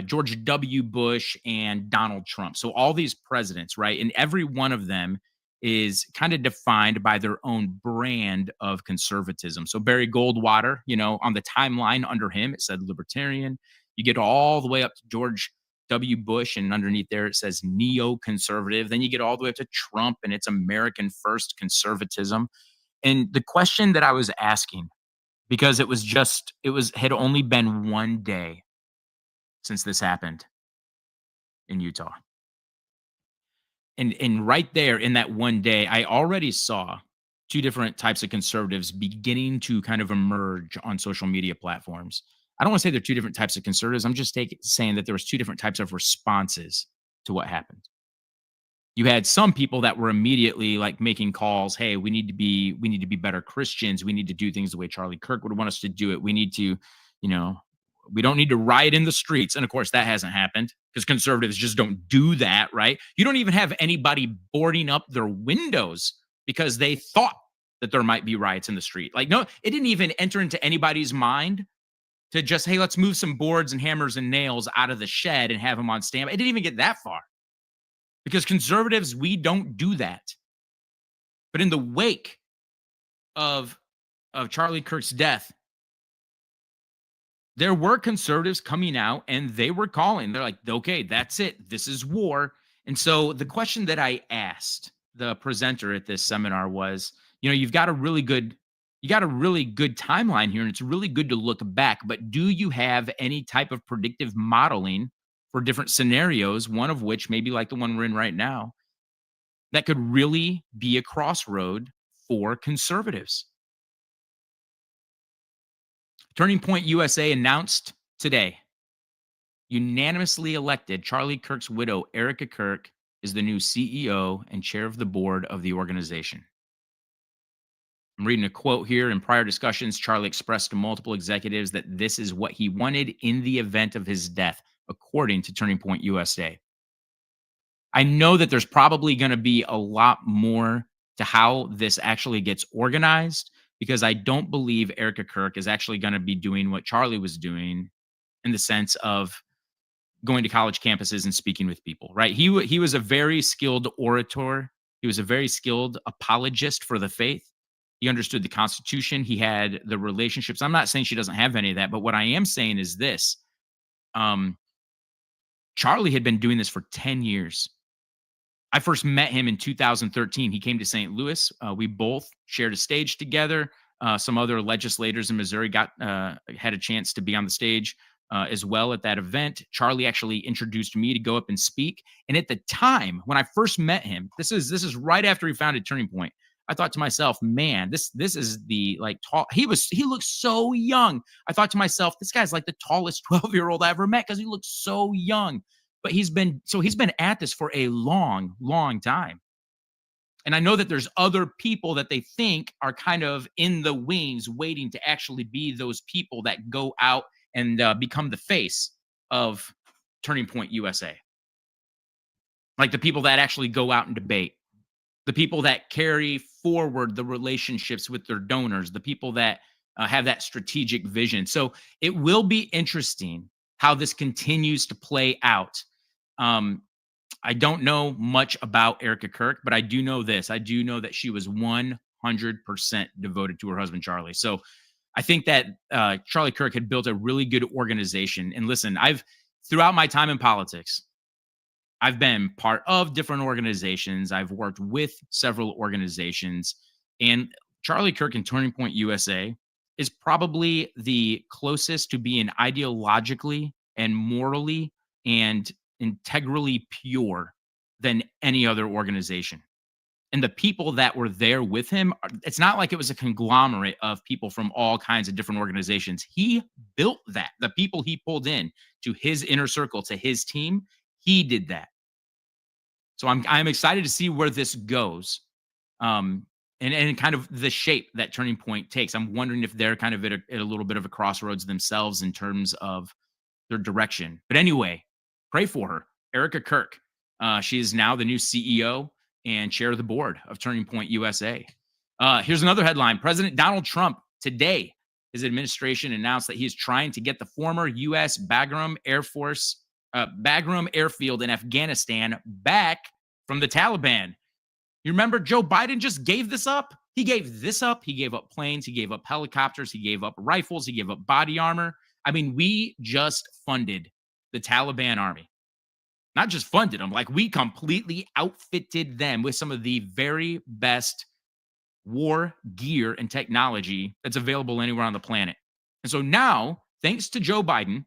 George W. Bush and Donald Trump. So all these presidents, right? And every one of them is kind of defined by their own brand of conservatism. So Barry Goldwater, on the timeline under him, it said libertarian. You get all the way up to George W. Bush, and underneath there it says neoconservative. Then you get all the way up to Trump, and it's American first conservatism. And the question that I was asking, because had only been one day since this happened in Utah. And right there in that one day, I already saw two different types of conservatives beginning to kind of emerge on social media platforms. I don't want to say they're two different types of conservatives. I'm just saying that there was two different types of responses to what happened. You had some people that were immediately like making calls, hey, we need to be better Christians. We need to do things the way Charlie Kirk would want us to do it. We need to, we don't need to riot in the streets. And of course, that hasn't happened because conservatives just don't do that, right? You don't even have anybody boarding up their windows because they thought that there might be riots in the street. Like, no, it didn't even enter into anybody's mind to just, hey, let's move some boards and hammers and nails out of the shed and have them on standby. It didn't even get that far because conservatives, we don't do that. But in the wake of Charlie Kirk's death, there were conservatives coming out and they were calling. They're like, okay, that's it. This is war. And so the question that I asked the presenter at this seminar was, you've got a really good timeline here, and it's really good to look back, but do you have any type of predictive modeling for different scenarios, one of which maybe like the one we're in right now, that could really be a crossroad for conservatives? Turning Point USA announced today, unanimously elected Charlie Kirk's widow, Erica Kirk, is the new CEO and chair of the board of the organization. I'm reading a quote here. In prior discussions, Charlie expressed to multiple executives that this is what he wanted in the event of his death, according to Turning Point USA. I know that there's probably going to be a lot more to how this actually gets organized, because I don't believe Erica Kirk is actually going to be doing what Charlie was doing in the sense of going to college campuses and speaking with people, right? He was a very skilled orator. He was a very skilled apologist for the faith. He understood the Constitution. He had the relationships. I'm not saying she doesn't have any of that, but what I am saying is this. Charlie had been doing this for 10 years. I first met him in 2013. He came to St. Louis. We both shared a stage together. Some other legislators in Missouri had a chance to be on the stage as well at that event. Charlie actually introduced me to go up and speak. And at the time when I first met him, this is right after he founded Turning Point, I thought to myself, man, this is the tall. He looked so young. I thought to myself, this guy's like the tallest 12-year-old I ever met because he looks so young. But he's been at this for a long, long time. And I know that there's other people that they think are kind of in the wings waiting to actually be those people that go out and become the face of Turning Point USA. Like the people that actually go out and debate, the people that carry forward the relationships with their donors, the people that have that strategic vision. So it will be interesting how this continues to play out. I don't know much about Erica Kirk, but I do know this. I do know that she was 100% 100% devoted to her husband, Charlie. So I think that Charlie Kirk had built a really good organization. And listen, throughout my time in politics, I've been part of different organizations. I've worked with several organizations, and Charlie Kirk and Turning Point USA is probably the closest to being ideologically and morally and integrally pure than any other organization. And the people that were there with him, it's not like it was a conglomerate of people from all kinds of different organizations. He built that. The people he pulled in to his inner circle, to his team, he did that. So I'm excited to see where this goes, and kind of the shape that Turning Point takes. I'm wondering if they're kind of at a little bit of a crossroads themselves in terms of their direction. But anyway, pray for her, Erica Kirk. She is now the new CEO and chair of the board of Turning Point USA. Here's another headline. President Donald Trump today, his administration announced that he is trying to get the former U.S. Bagram Airfield in Afghanistan back from the Taliban. You remember Joe Biden just gave this up? He gave this up. He gave up planes. He gave up helicopters. He gave up rifles. He gave up body armor. I mean, we just funded the Taliban army. Not just funded them, like we completely outfitted them with some of the very best war gear and technology that's available anywhere on the planet. And so now, thanks to Joe Biden,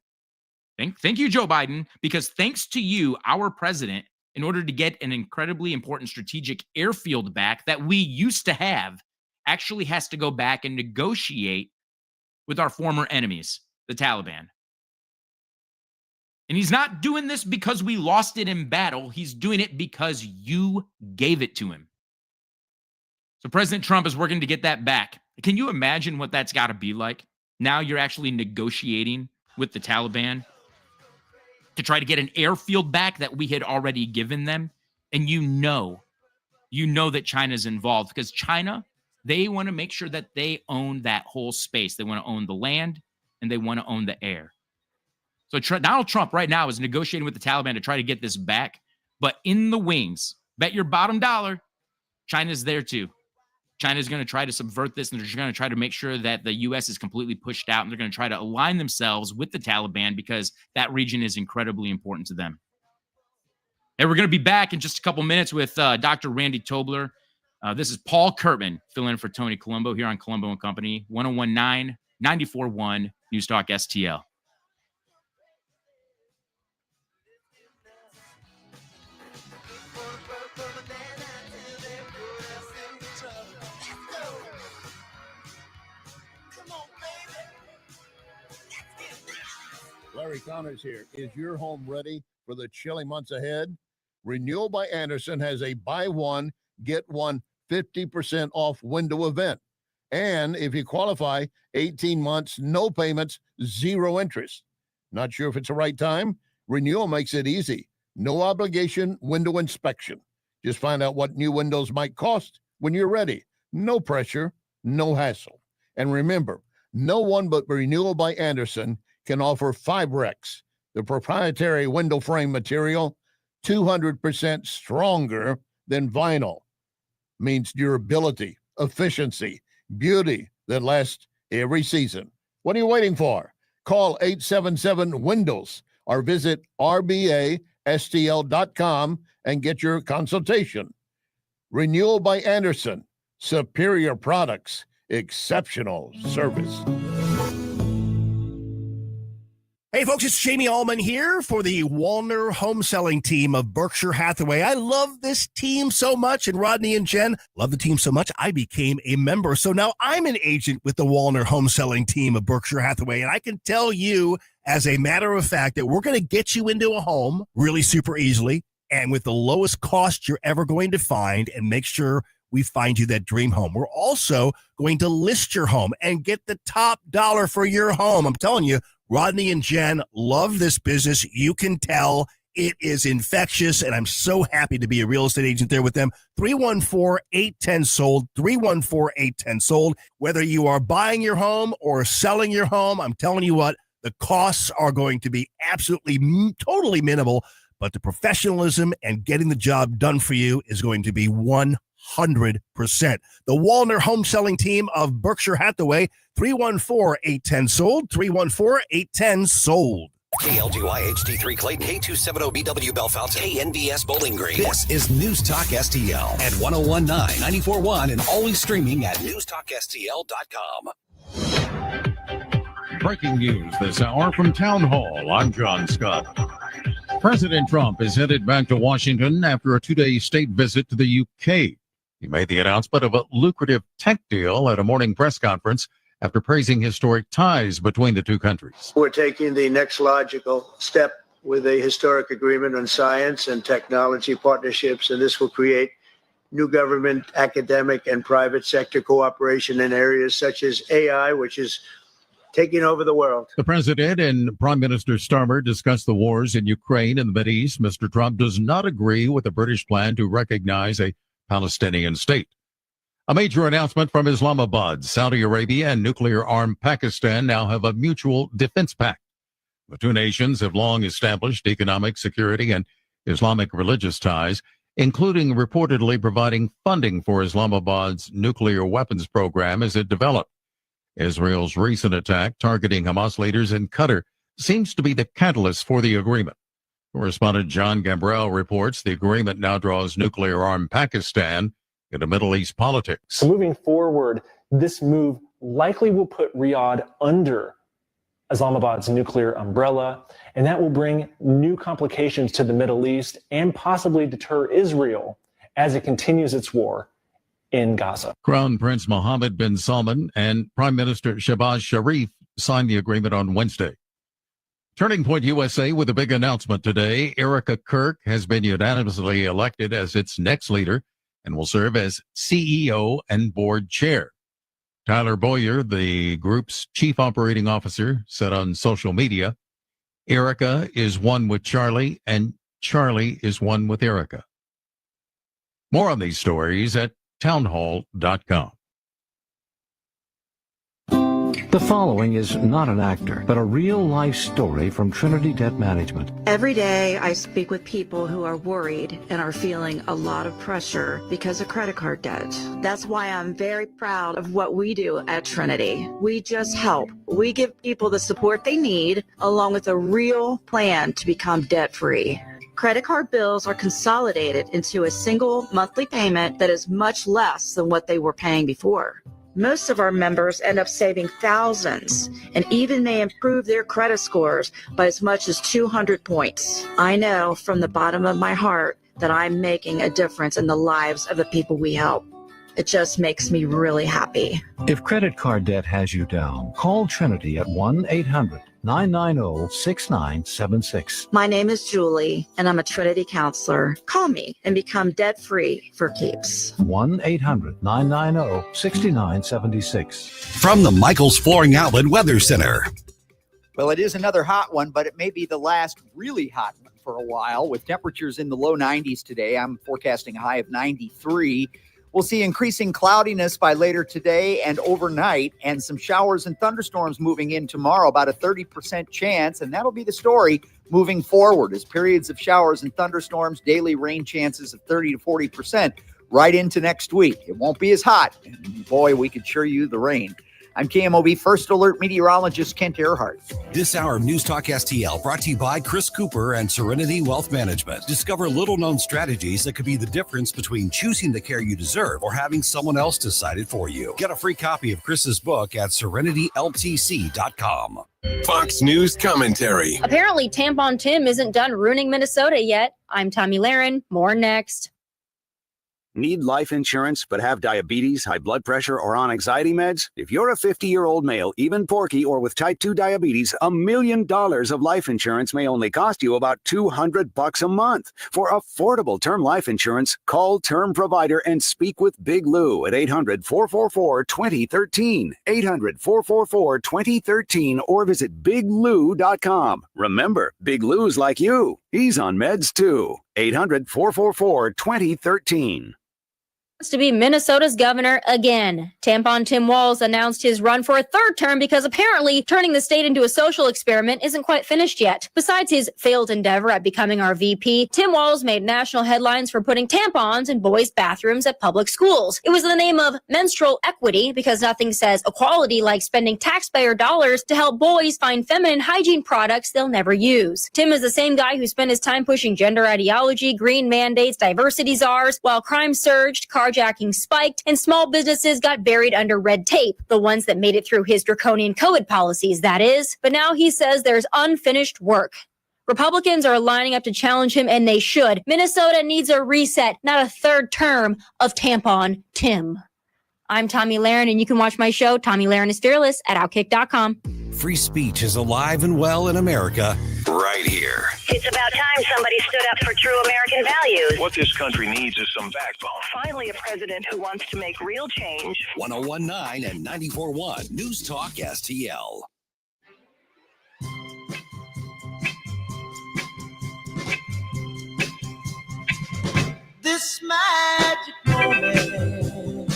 thank you, Joe Biden, because thanks to you, our president, in order to get an incredibly important strategic airfield back that we used to have, actually has to go back and negotiate with our former enemies, the Taliban. And he's not doing this because we lost it in battle. He's doing it because you gave it to him. So President Trump is working to get that back. Can you imagine what that's got to be like? Now you're actually negotiating with the Taliban to try to get an airfield back that we had already given them. And you know that China's involved because China, they want to make sure that they own that whole space. They want to own the land and they want to own the air. So Donald Trump right now is negotiating with the Taliban to try to get this back. But in the wings, bet your bottom dollar, China's there too. China's going to try to subvert this, and they're going to try to make sure that the U.S. is completely pushed out, and they're going to try to align themselves with the Taliban because that region is incredibly important to them. And we're going to be back in just a couple minutes with Dr. Randy Tobler. This is Paul Kurtman filling in for Tony Colombo here on Colombo Company, 1019, 94.1 News Talk STL. Larry Connors here. Is your home ready for the chilly months ahead? Renewal by Andersen has a buy one, get one 50% off window event. And if you qualify, 18 months, no payments, zero interest. Not sure if it's the right time? Renewal makes it easy. No obligation window inspection. Just find out what new windows might cost when you're ready. No pressure, no hassle. And remember, no one but Renewal by Andersen can offer Fibrex, the proprietary window frame material, 200% stronger than vinyl. Means durability, efficiency, beauty that lasts every season. What are you waiting for? Call 877-WINDOWS or visit rbastl.com and get your consultation. Renewal by Andersen. Superior products, exceptional service. Hey folks, it's Jamie Allman here for the Walner home selling team of Berkshire Hathaway. I love this team so much, and Rodney and Jen love the team so much, I became a member. So now I'm an agent with the Walner home selling team of Berkshire Hathaway, and I can tell you as a matter of fact that we're going to get you into a home really super easily and with the lowest cost you're ever going to find, and make sure we find you that dream home. We're also going to list your home and get the top dollar for your home. I'm telling you, Rodney and Jen love this business. You can tell it is infectious, and I'm so happy to be a real estate agent there with them. 314-810-SOLD, 314-810-SOLD. Whether you are buying your home or selling your home, I'm telling you what, the costs are going to be absolutely totally minimal, but the professionalism and getting the job done for you is going to be 100%. 100%. The Walner home selling team of Berkshire Hathaway, 314-810-SOLD, 314-810-SOLD. KLGY HD3 Clayton, K270BW Bellefontaine, KNBS Bowling Green. This is News Talk STL at 1019, 94.1, and always streaming at newstalkstl.com. Breaking news this hour from Town Hall. I'm John Scott. President Trump is headed back to Washington after a two-day state visit to the UK. He made the announcement of a lucrative tech deal at a morning press conference after praising historic ties between the two countries. We're taking the next logical step with a historic agreement on science and technology partnerships, and this will create new government, academic, and private sector cooperation in areas such as AI, which is taking over the world. The president and Prime Minister Starmer discussed the wars in Ukraine and the Mideast. Mr. Trump does not agree with the British plan to recognize a Palestinian state. A major announcement from Islamabad. Saudi Arabia and nuclear-armed Pakistan now have a mutual defense pact. The two nations have long established economic, security, and Islamic religious ties, including reportedly providing funding for Islamabad's nuclear weapons program as it developed. Israel's recent attack targeting Hamas leaders in Qatar seems to be the catalyst for the agreement. Correspondent John Gambrell reports the agreement now draws nuclear-armed Pakistan into Middle East politics. So moving forward, this move likely will put Riyadh under Islamabad's nuclear umbrella, and that will bring new complications to the Middle East and possibly deter Israel as it continues its war in Gaza. Crown Prince Mohammed bin Salman and Prime Minister Shehbaz Sharif signed the agreement on Wednesday. Turning Point USA with a big announcement today. Erica Kirk has been unanimously elected as its next leader and will serve as CEO and board chair. Tyler Boyer, the group's chief operating officer, said on social media, Erica is one with Charlie and Charlie is one with Erica. More on these stories at townhall.com. The following is not an actor, but a real-life story from Trinity Debt Management. Every day I speak with people who are worried and are feeling a lot of pressure because of credit card debt. That's why I'm very proud of what we do at Trinity. We just help. We give people the support they need, along with a real plan to become debt-free. Credit card bills are consolidated into a single monthly payment that is much less than what they were paying before. Most of our members end up saving thousands and even may improve their credit scores by as much as 200 points. I know from the bottom of my heart that I'm making a difference in the lives of the people we help. It just makes me really happy. If credit card debt has you down, call Trinity at 1-800-990-6976. My name is Julie, and I'm a Trinity counselor. Call me and become debt-free for keeps. 1-800-990-6976. From the Michaels Flooring Outlet Weather Center. Well, it is another hot one, but it may be the last really hot one for a while, with temperatures in the low 90s today. I'm forecasting a high of 93. We'll see increasing cloudiness by later today and overnight, and some showers and thunderstorms moving in tomorrow, about a 30% chance, and that'll be the story moving forward as periods of showers and thunderstorms, daily rain chances of 30 to 40% right into next week. It won't be as hot, and boy, we could sure use the rain. I'm KMOV First Alert meteorologist Kent Earhart. This hour of News Talk STL brought to you by Chris Cooper and Serenity Wealth Management. Discover little-known strategies that could be the difference between choosing the care you deserve or having someone else decide it for you. Get a free copy of Chris's book at serenityltc.com. Fox News commentary. Apparently, Tampon Tim isn't done ruining Minnesota yet. I'm Tommy Lahren. More next. Need life insurance but have diabetes, high blood pressure, or on anxiety meds? If you're a 50-year-old male, even porky, or with type 2 diabetes, $1 million of life insurance may only cost you about $200 a month. For affordable term life insurance, call Term Provider and speak with Big Lou at 800-444-2013, 800-444-2013, or visit biglou.com. Remember, Big Lou's like you. He's on meds too. 800-444-2013. To be Minnesota's governor again. Tampon Tim Walz announced his run for a third term because apparently turning the state into a social experiment isn't quite finished yet. Besides his failed endeavor at becoming our VP, Tim Walz made national headlines for putting tampons in boys' bathrooms at public schools. It was in the name of menstrual equity because nothing says equality like spending taxpayer dollars to help boys find feminine hygiene products they'll never use. Tim is the same guy who spent his time pushing gender ideology, green mandates, diversity czars, while crime surged, carjacking spiked, and small businesses got buried under red tape, the ones that made it through his draconian COVID policies, that is. But now he says there's unfinished work. Republicans are lining up to challenge him, and they should. Minnesota needs a reset, not a third term of Tampon Tim. I'm Tommy Lahren, and you can watch my show, Tommy Lahren is Fearless, at Outkick.com. Free speech is alive and well in America right here. It's about time somebody stood up for true American values. What this country needs is some backbone. Finally, a president who wants to make real change. 101.9 and 94.1 News Talk STL. This magic moment.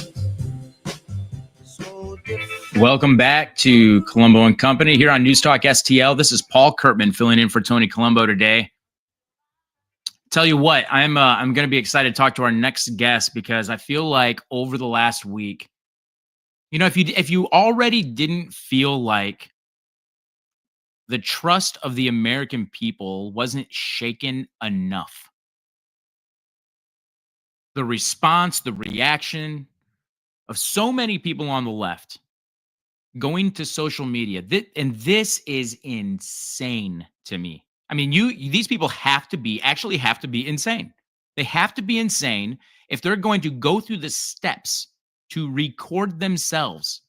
Welcome back to Colombo Company here on News Talk STL. This is Paul Kurtman filling in for Tony Colombo today. Tell you what, I'm going to be excited to talk to our next guest because I feel like over the last week, if you already didn't feel like the trust of the American people wasn't shaken enough, the response, the reaction of so many people on the left going to social media, and this is insane to me. I mean, these people have to be insane. They have to be insane if they're going to go through the steps to record themselves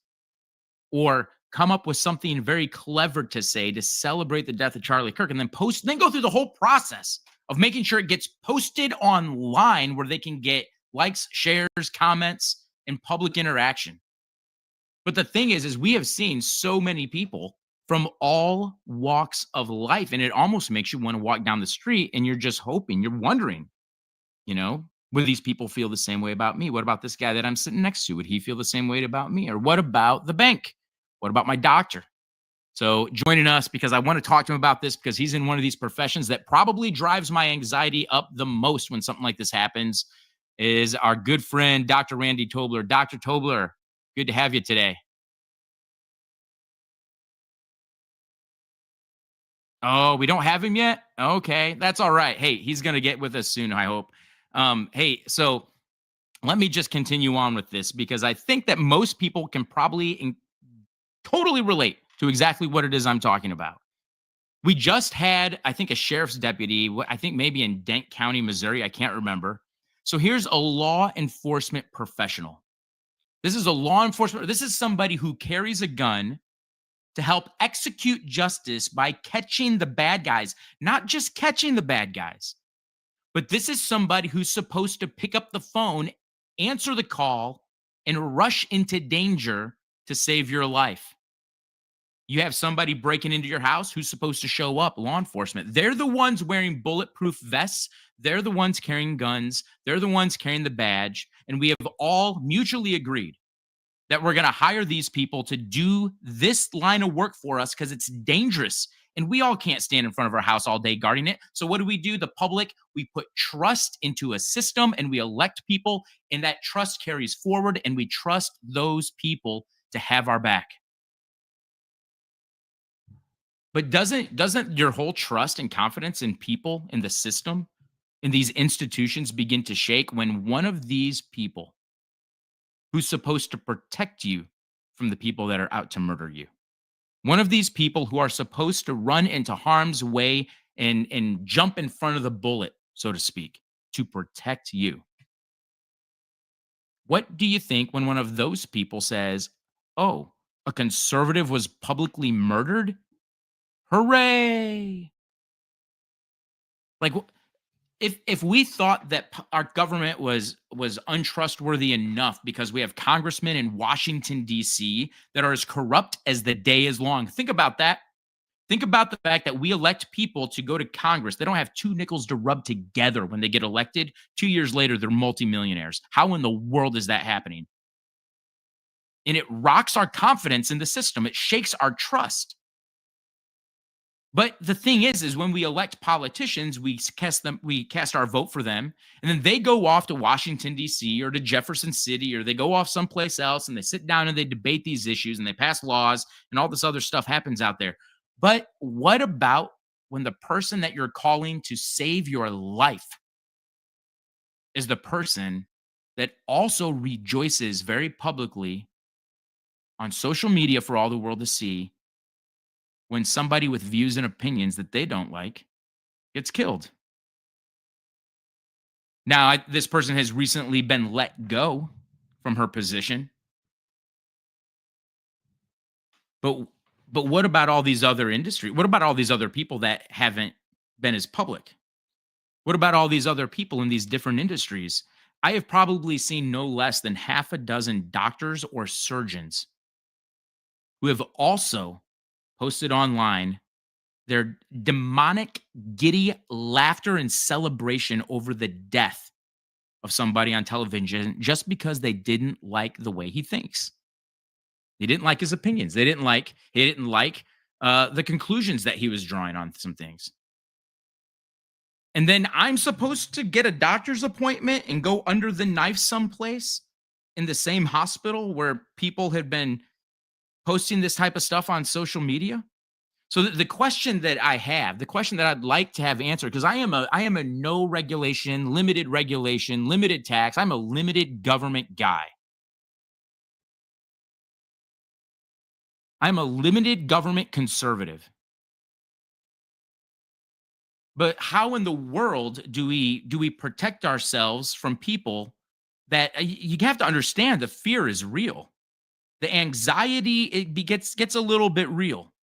or come up with something very clever to say to celebrate the death of Charlie Kirk, and then go through the whole process of making sure it gets posted online where they can get likes, shares, comments, and public interaction. But the thing is we have seen so many people from all walks of life, and it almost makes you want to walk down the street and you're just hoping, you're wondering, would these people feel the same way about me? What about this guy that I'm sitting next to? Would he feel the same way about me? Or what about the bank? What about my doctor? So joining us, because I want to talk to him about this, because he's in one of these professions that probably drives my anxiety up the most when something like this happens, is our good friend, Dr. Randy Tobler. Dr. Tobler, good to have you today. Oh, we don't have him yet? Okay, that's all right. Hey, he's going to get with us soon, I hope. Hey, so let me just continue on with this, because I think that most people can probably totally relate to exactly what it is I'm talking about. We just had, I think, a sheriff's deputy, I think maybe in Dent County, Missouri. I can't remember. So here's a law enforcement professional. This is somebody who carries a gun to help execute justice by catching the bad guys, not just catching the bad guys, but this is somebody who's supposed to pick up the phone, answer the call, and rush into danger to save your life. You have somebody breaking into your house who's supposed to show up, law enforcement. They're the ones wearing bulletproof vests. They're the ones carrying guns. They're the ones carrying the badge. And we have all mutually agreed that we're going to hire these people to do this line of work for us because it's dangerous. And we all can't stand in front of our house all day guarding it. So what do? The public, we put trust into a system and we elect people, and that trust carries forward, and we trust those people to have our back. But doesn't your whole trust and confidence in people, in the system, in these institutions begin to shake when one of these people who's supposed to protect you from the people that are out to murder you, one of these people who are supposed to run into harm's way and jump in front of the bullet, so to speak, to protect you? What do you think when one of those people says, oh, a conservative was publicly murdered? Hooray! Like, if we thought that our government was untrustworthy enough because we have congressmen in Washington, D.C. that are as corrupt as the day is long. Think about that. Think about the fact that we elect people to go to Congress. They don't have two nickels to rub together when they get elected. 2 years later, they're multimillionaires. How in the world is that happening? And it rocks our confidence in the system. It shakes our trust. But the thing is when we elect politicians, we cast our vote for them, and then they go off to Washington, D.C. or to Jefferson City, or they go off someplace else and they sit down and they debate these issues and they pass laws and all this other stuff happens out there. But what about when the person that you're calling to save your life is the person that also rejoices very publicly on social media for all the world to see when somebody with views and opinions that they don't like gets killed? Now, this person has recently been let go from her position. But what about all these other industries? What about all these other people that haven't been as public? What about all these other people in these different industries? I have probably seen no less than half a dozen doctors or surgeons who have also posted online their demonic, giddy laughter and celebration over the death of somebody on television just because they didn't like the way he thinks. They didn't like his opinions. They didn't like the conclusions that he was drawing on some things. And then I'm supposed to get a doctor's appointment and go under the knife someplace in the same hospital where people had been posting this type of stuff on social media. So the question that I have, the question that I'd like to have answered, because I am a no regulation, limited tax. I'm a limited government guy. I'm a limited government conservative. But how in the world do we protect ourselves from people that you have to understand the fear is real. The anxiety gets a little bit real.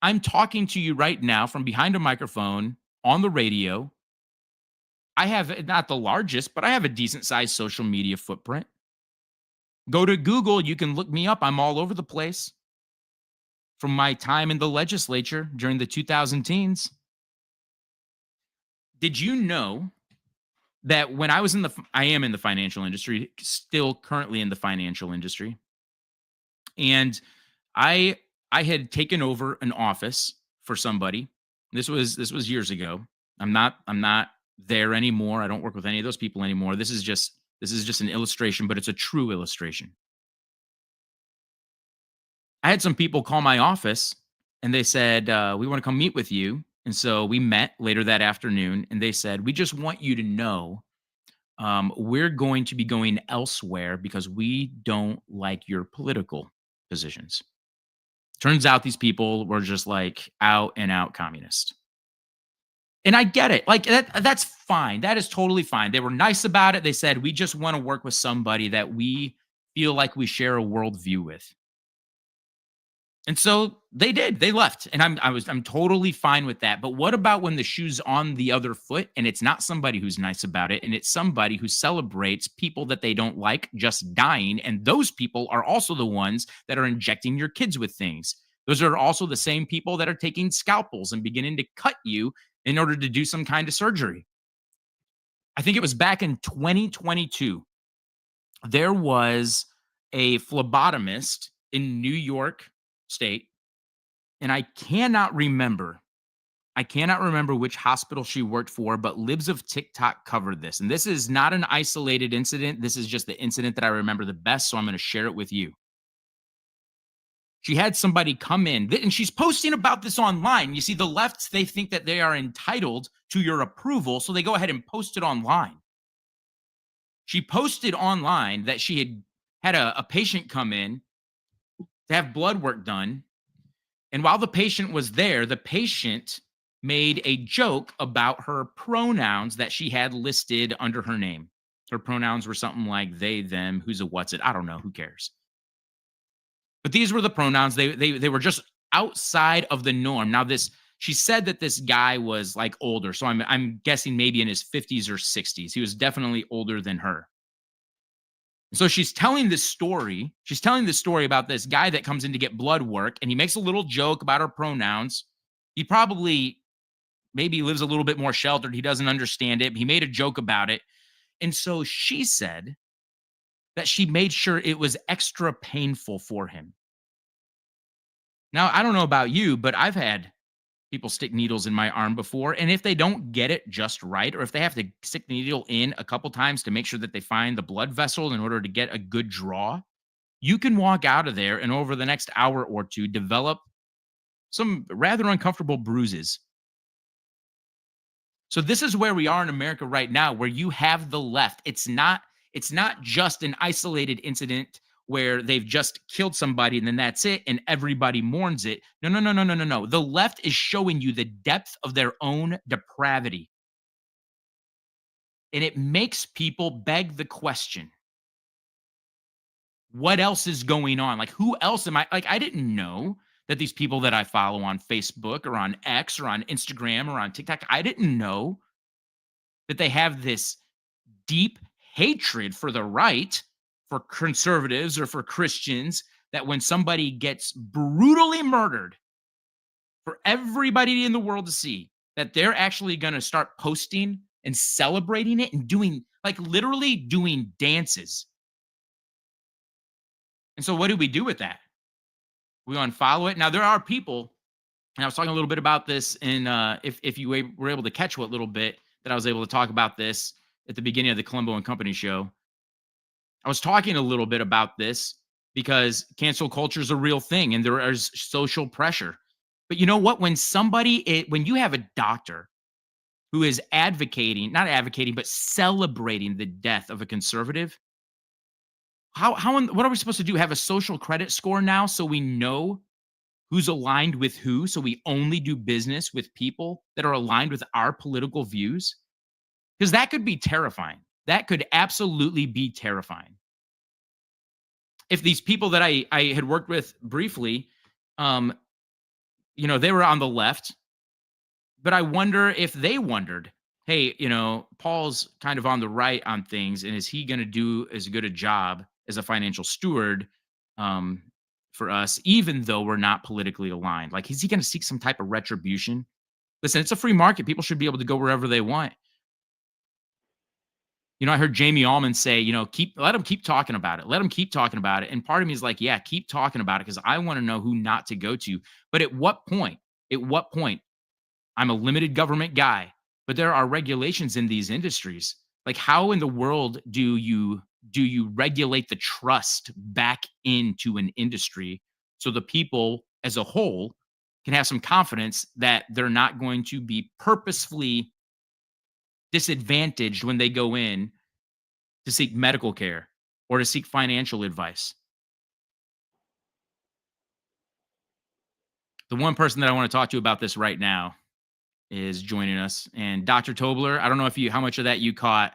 I'm talking to you right now from behind a microphone on the radio. I have not the largest, but I have a decent sized social media footprint. Go to Google, you can look me up. I'm all over the place. From my time in the legislature during the 2010s. Did you know that when I was I am in the financial industry, still currently in the financial industry, and I had taken over an office for somebody. This was years ago. I'm not there anymore. I don't work with any of those people anymore. This is just an illustration, but it's a true illustration. I had some people call my office and they said, we want to come meet with you. And so we met later that afternoon and they said, we just want you to know we're going to be going elsewhere because we don't like your political positions. Turns out these people were just like out and out communist. And I get it. Like that's fine. That is totally fine. They were nice about it. They said, we just want to work with somebody that we feel like we share a worldview with. And so they did. They left. And I'm totally fine with that. But what about when the shoe's on the other foot and it's not somebody who's nice about it and it's somebody who celebrates people that they don't like just dying, and those people are also the ones that are injecting your kids with things. Those are also the same people that are taking scalpels and beginning to cut you in order to do some kind of surgery. I think it was back in 2022. There was a phlebotomist in New York State, and I cannot remember which hospital she worked for, but Libs of TikTok covered this. And this is not an isolated incident. This is just the incident that I remember the best, so I'm going to share it with you. She had somebody come in, and she's posting about this online. You see, the lefts, they think that they are entitled to your approval, so they go ahead and post it online. She posted online that she had a patient come in to have blood work done. And while the patient was there, the patient made a joke about her pronouns that she had listed under her name. Her pronouns were something like they, them, who's a what's it. I don't know. Who cares? But these were the pronouns. They were just outside of the norm. Now, she said that this guy was like older. So I'm guessing maybe in his 50s or 60s. He was definitely older than her. So she's telling this story. She's telling this story about this guy that comes in to get blood work, and he makes a little joke about her pronouns. He probably maybe lives a little bit more sheltered. He doesn't understand it. He made a joke about it. And so she said that she made sure it was extra painful for him. Now, I don't know about you, but I've had people stick needles in my arm before. And if they don't get it just right, or if they have to stick the needle in a couple times to make sure that they find the blood vessel in order to get a good draw, you can walk out of there and over the next hour or two develop some rather uncomfortable bruises. So this is where we are in America right now, where you have the left. It's not just an isolated incident where they've just killed somebody and then that's it and everybody mourns it. No, no, no, no, no, no, no. The left is showing you the depth of their own depravity. And it makes people beg the question, what else is going on? Like, who else am I? Like, I didn't know that these people that I follow on Facebook or on X or on Instagram or on TikTok, I didn't know that they have this deep hatred for the right, for conservatives or for Christians, that when somebody gets brutally murdered, for everybody in the world to see, that they're actually going to start posting and celebrating it and doing, like, literally doing dances. And so what do we do with that? We unfollow it. Now, there are people, and I was talking a little bit about this in, if you were able to catch what little bit that I was able to talk about this at the beginning of the Colombo and Company show. I was talking a little bit about this because cancel culture is a real thing and there is social pressure. But you know what? When when you have a doctor who is not advocating, but celebrating the death of a conservative, what are we supposed to do? Have a social credit score now so we know who's aligned with who, so we only do business with people that are aligned with our political views? Because that could be terrifying. That could absolutely be terrifying. If these people that I had worked with briefly, they were on the left, but I wonder if they wondered, hey, Paul's kind of on the right on things, and is he going to do as good a job as a financial steward for us, even though we're not politically aligned? Like, is he going to seek some type of retribution? Listen, it's a free market. People should be able to go wherever they want. I heard Jamie Allman say, let them keep talking about it. Let them keep talking about it. And part of me is like, yeah, keep talking about it because I want to know who not to go to. But at what point? I'm a limited government guy, but there are regulations in these industries. Like, how in the world do you regulate the trust back into an industry so the people as a whole can have some confidence that they're not going to be purposefully disadvantaged when they go in to seek medical care or to seek financial advice? The one person that I want to talk to about this right now is joining us. And Dr. Tobler, I don't know how much of that you caught,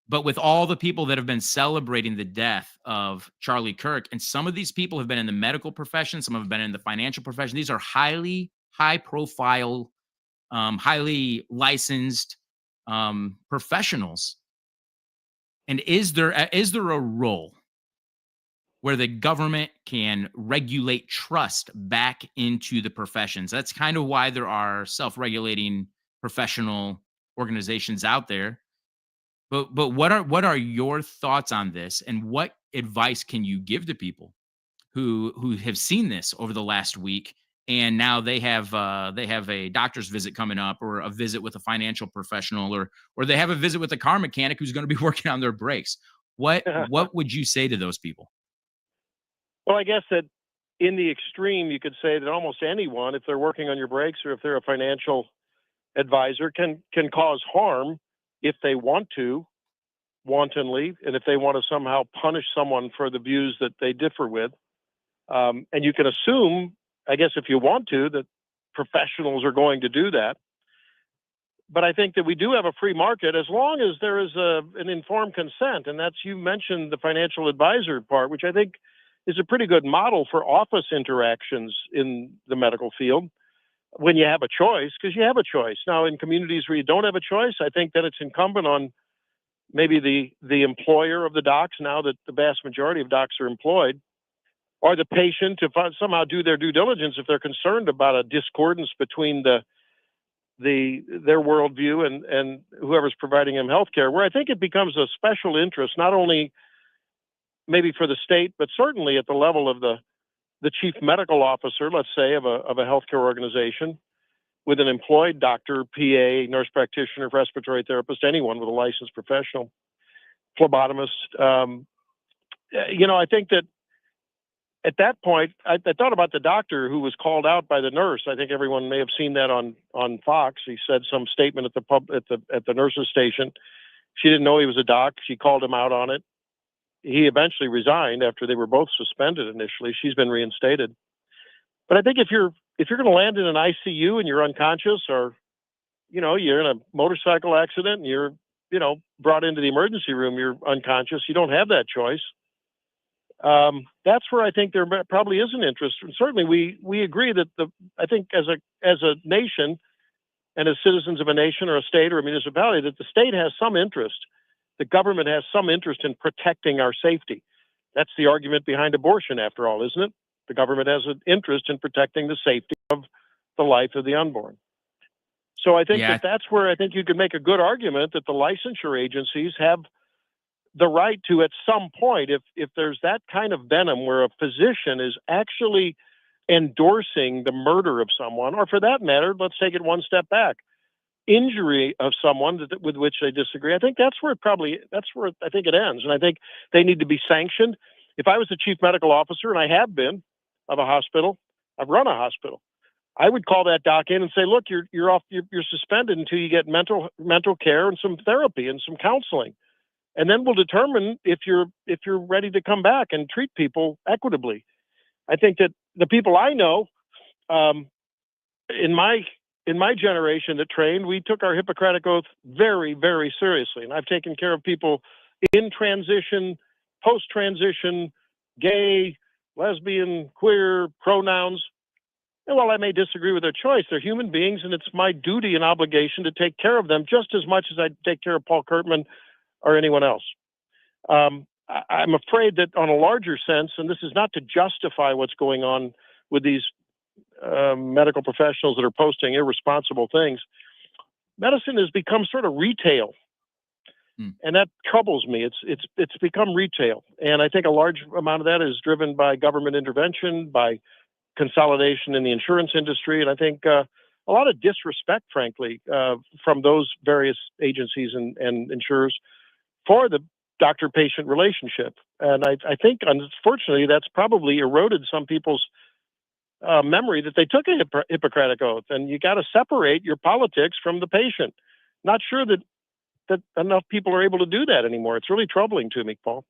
but with all the people that have been celebrating the death of Charlie Kirk, and some of these people have been in the medical profession, some have been in the financial profession. These are high profile, highly licensed professionals. And is there a role where the government can regulate trust back into the professions? That's kind of why there are self-regulating professional organizations out there. But what are your thoughts on this, and what advice can you give to people who have seen this over the last week, and now they have a doctor's visit coming up, or a visit with a financial professional, or they have a visit with a car mechanic who's going to be working on their brakes? What would you say to those people? Well, I guess that in the extreme, you could say that almost anyone, if they're working on your brakes or if they're a financial advisor, can cause harm if they want to, wantonly, and if they want to somehow punish someone for the views that they differ with. And you can assume, I guess, if you want to, that professionals are going to do that. But I think that we do have a free market as long as there is an informed consent. And that's, you mentioned the financial advisor part, which I think is a pretty good model for office interactions in the medical field when you have a choice, because you have a choice. Now, in communities where you don't have a choice, I think that it's incumbent on maybe the employer of the docs, now that the vast majority of docs are employed, or the patient to somehow do their due diligence if they're concerned about a discordance between their worldview and whoever's providing them health care, where I think it becomes a special interest, not only maybe for the state, but certainly at the level of the chief medical officer, let's say, of a healthcare organization, with an employed doctor, PA, nurse practitioner, respiratory therapist, anyone with a licensed professional, phlebotomist. I think that at that point, I thought about the doctor who was called out by the nurse. I think everyone may have seen that on Fox. He said some statement at the nurse's station. She didn't know he was a doc. She called him out on it. He eventually resigned after they were both suspended initially. She's been reinstated. But I think if you're going to land in an ICU and you're unconscious, or you're in a motorcycle accident and you're brought into the emergency room, you're unconscious, you don't have that choice. That's where I think there probably is an interest. And certainly we agree that I think as a nation and as citizens of a nation or a state or a municipality, that the state has some interest, the government has some interest in protecting our safety. That's the argument behind abortion, after all, isn't it? The government has an interest in protecting the safety of the life of the unborn. So I think that's where I think you could make a good argument that the licensure agencies have the right to, at some point, if there's that kind of venom where a physician is actually endorsing the murder of someone, or for that matter, let's take it one step back, injury of someone with which they disagree. I think that's where I think it ends. And I think they need to be sanctioned. If I was the chief medical officer, and I have been, of a hospital, I've run a hospital, I would call that doc in and say, look, you're suspended until you get mental care and some therapy and some counseling. And then we'll determine if you're ready to come back and treat people equitably. I think that the people I know, in my generation that trained, we took our Hippocratic Oath very, very seriously. And I've taken care of people in transition, post-transition, gay, lesbian, queer, pronouns. And while I may disagree with their choice, they're human beings, and it's my duty and obligation to take care of them just as much as I take care of Paul Kurtman or anyone else. I'm afraid that on a larger sense, and this is not to justify what's going on with these medical professionals that are posting irresponsible things, medicine has become sort of retail. And that troubles me. It's become retail. And I think a large amount of that is driven by government intervention, by consolidation in the insurance industry. And I think a lot of disrespect, frankly, from those various agencies and insurers for the doctor-patient relationship. And I think, unfortunately, that's probably eroded some people's memory that they took a Hippocratic Oath. And you got to separate your politics from the patient. Not sure that enough people are able to do that anymore. It's really troubling to me, Paul.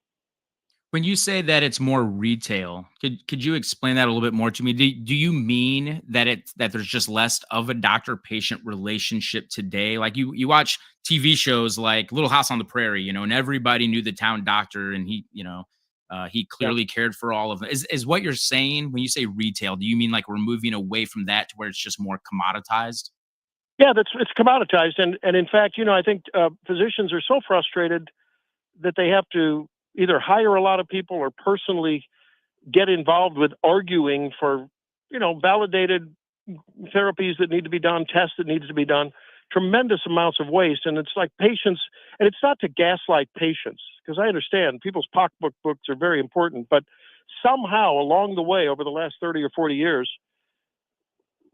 When you say that it's more retail, could you explain that a little bit more to me? Do you mean that there's just less of a doctor-patient relationship today? Like you watch TV shows like Little House on the Prairie, and everybody knew the town doctor, and he clearly cared for all of them. Is what you're saying when you say retail? Do you mean like we're moving away from that to where it's just more commoditized? Yeah, it's commoditized, and in fact, I think physicians are so frustrated that they have to either hire a lot of people or personally get involved with arguing for, validated therapies that need to be done, tests that needs to be done, tremendous amounts of waste. And it's like patients, and it's not to gaslight patients, because I understand people's pocketbook books are very important, but somehow along the way over the last 30 or 40 years,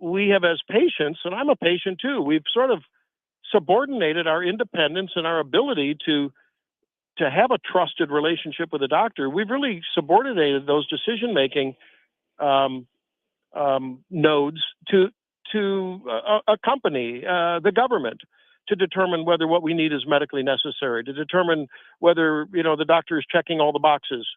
we have, as patients, and I'm a patient too, we've sort of subordinated our independence and our ability to have a trusted relationship with a doctor. We've really subordinated those decision-making nodes to a company, the government, to determine whether what we need is medically necessary, to determine whether the doctor is checking all the boxes.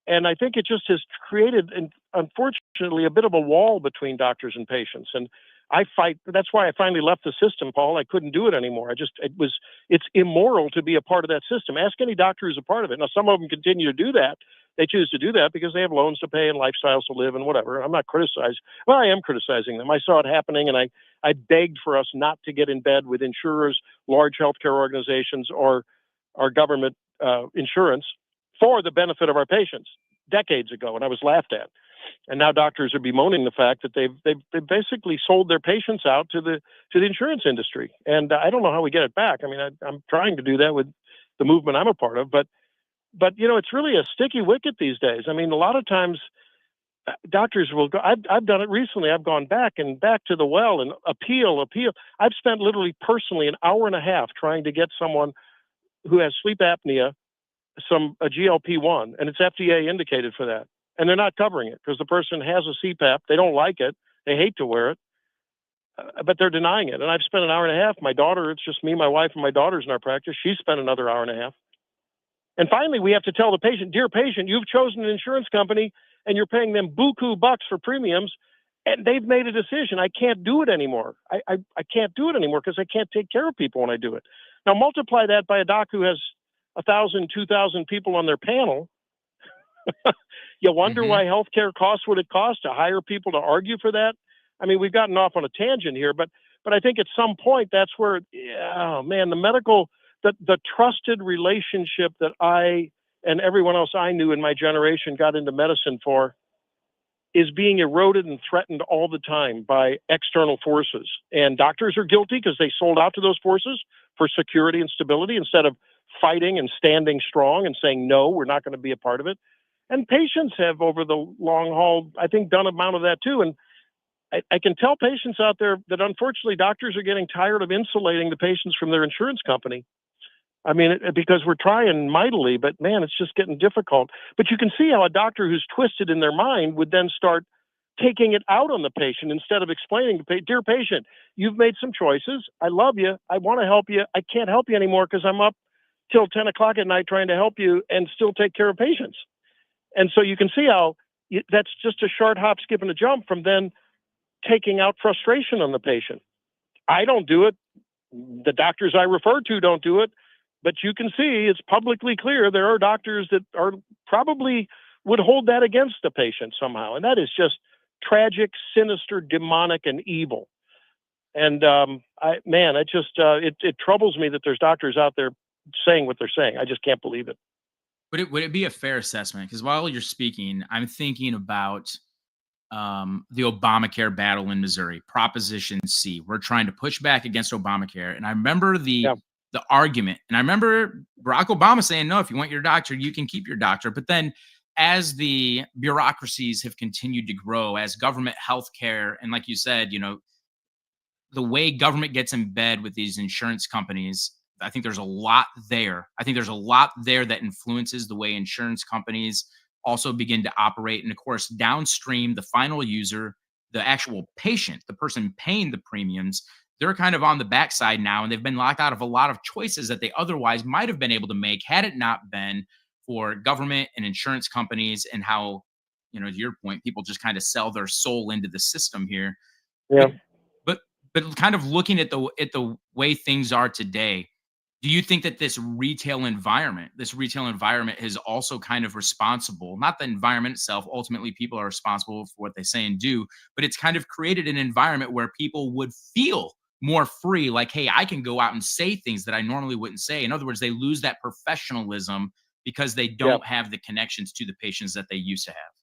And I think it just has created, unfortunately, a bit of a wall between doctors and patients. And that's why I finally left the system, Paul. I couldn't do it anymore. It's immoral to be a part of that system. Ask any doctor who's a part of it. Now, some of them continue to do that. They choose to do that because they have loans to pay and lifestyles to live and whatever. I'm not criticizing. Well, I am criticizing them. I saw it happening, and I begged for us not to get in bed with insurers, large healthcare organizations, or our government insurance for the benefit of our patients decades ago, and I was laughed at. And now doctors are bemoaning the fact that they've basically sold their patients out to the insurance industry. And I don't know how we get it back. I mean, I'm trying to do that with the movement I'm a part of, but it's really a sticky wicket these days. I mean, a lot of times doctors will go. I've done it recently. I've gone back to the well and appeal. I've spent literally personally an hour and a half trying to get someone who has sleep apnea a GLP-1, and it's FDA indicated for that. And they're not covering it because the person has a CPAP. They don't like it. They hate to wear it, but they're denying it. And I've spent an hour and a half. My daughter, it's just me, my wife, and my daughter's in our practice. She spent another hour and a half. And finally, we have to tell the patient, dear patient, you've chosen an insurance company and you're paying them buku bucks for premiums, and they've made a decision. I can't do it anymore. I can't do it anymore because I can't take care of people when I do it. Now multiply that by a doc who has 1,000, 2,000 people on their panel. You wonder why healthcare costs what it costs to hire people to argue for that. I mean, we've gotten off on a tangent here, but I think at some point that's where, the trusted relationship that I and everyone else I knew in my generation got into medicine for is being eroded and threatened all the time by external forces. And doctors are guilty because they sold out to those forces for security and stability instead of fighting and standing strong and saying, no, we're not going to be a part of it. And patients have, over the long haul, I think, done an amount of that too. And I can tell patients out there that unfortunately doctors are getting tired of insulating the patients from their insurance company. I mean, because we're trying mightily, but man, it's just getting difficult. But you can see how a doctor who's twisted in their mind would then start taking it out on the patient instead of explaining to dear patient, you've made some choices. I love you. I want to help you. I can't help you anymore because I'm up till 10 o'clock at night trying to help you and still take care of patients. And so you can see how that's just a short hop, skip, and a jump from then taking out frustration on the patient. I don't do it. The doctors I refer to don't do it. But you can see it's publicly clear there are doctors that are probably would hold that against the patient somehow. And that is just tragic, sinister, demonic, and evil. And it troubles me that there's doctors out there saying what they're saying. I just can't believe it. Would it be a fair assessment? Because while you're speaking, I'm thinking about the Obamacare battle in Missouri, Proposition C. We're trying to push back against Obamacare. And I remember the argument. And I remember Barack Obama saying, no, if you want your doctor, you can keep your doctor. But then as the bureaucracies have continued to grow, as government healthcare, and like you said, the way government gets in bed with these insurance companies, I think there's a lot there. I think there's a lot there that influences the way insurance companies also begin to operate. And of course, downstream, the final user, the actual patient, the person paying the premiums, they're kind of on the backside now, and they've been locked out of a lot of choices that they otherwise might have been able to make had it not been for government and insurance companies and how, to your point, people just kind of sell their soul into the system here. Yeah. But kind of looking at the way things are today, do you think that this retail environment is also kind of responsible, not the environment itself, ultimately people are responsible for what they say and do, but it's kind of created an environment where people would feel more free, like, hey, I can go out and say things that I normally wouldn't say. In other words, they lose that professionalism because they don't have the connections to the patients that they used to have.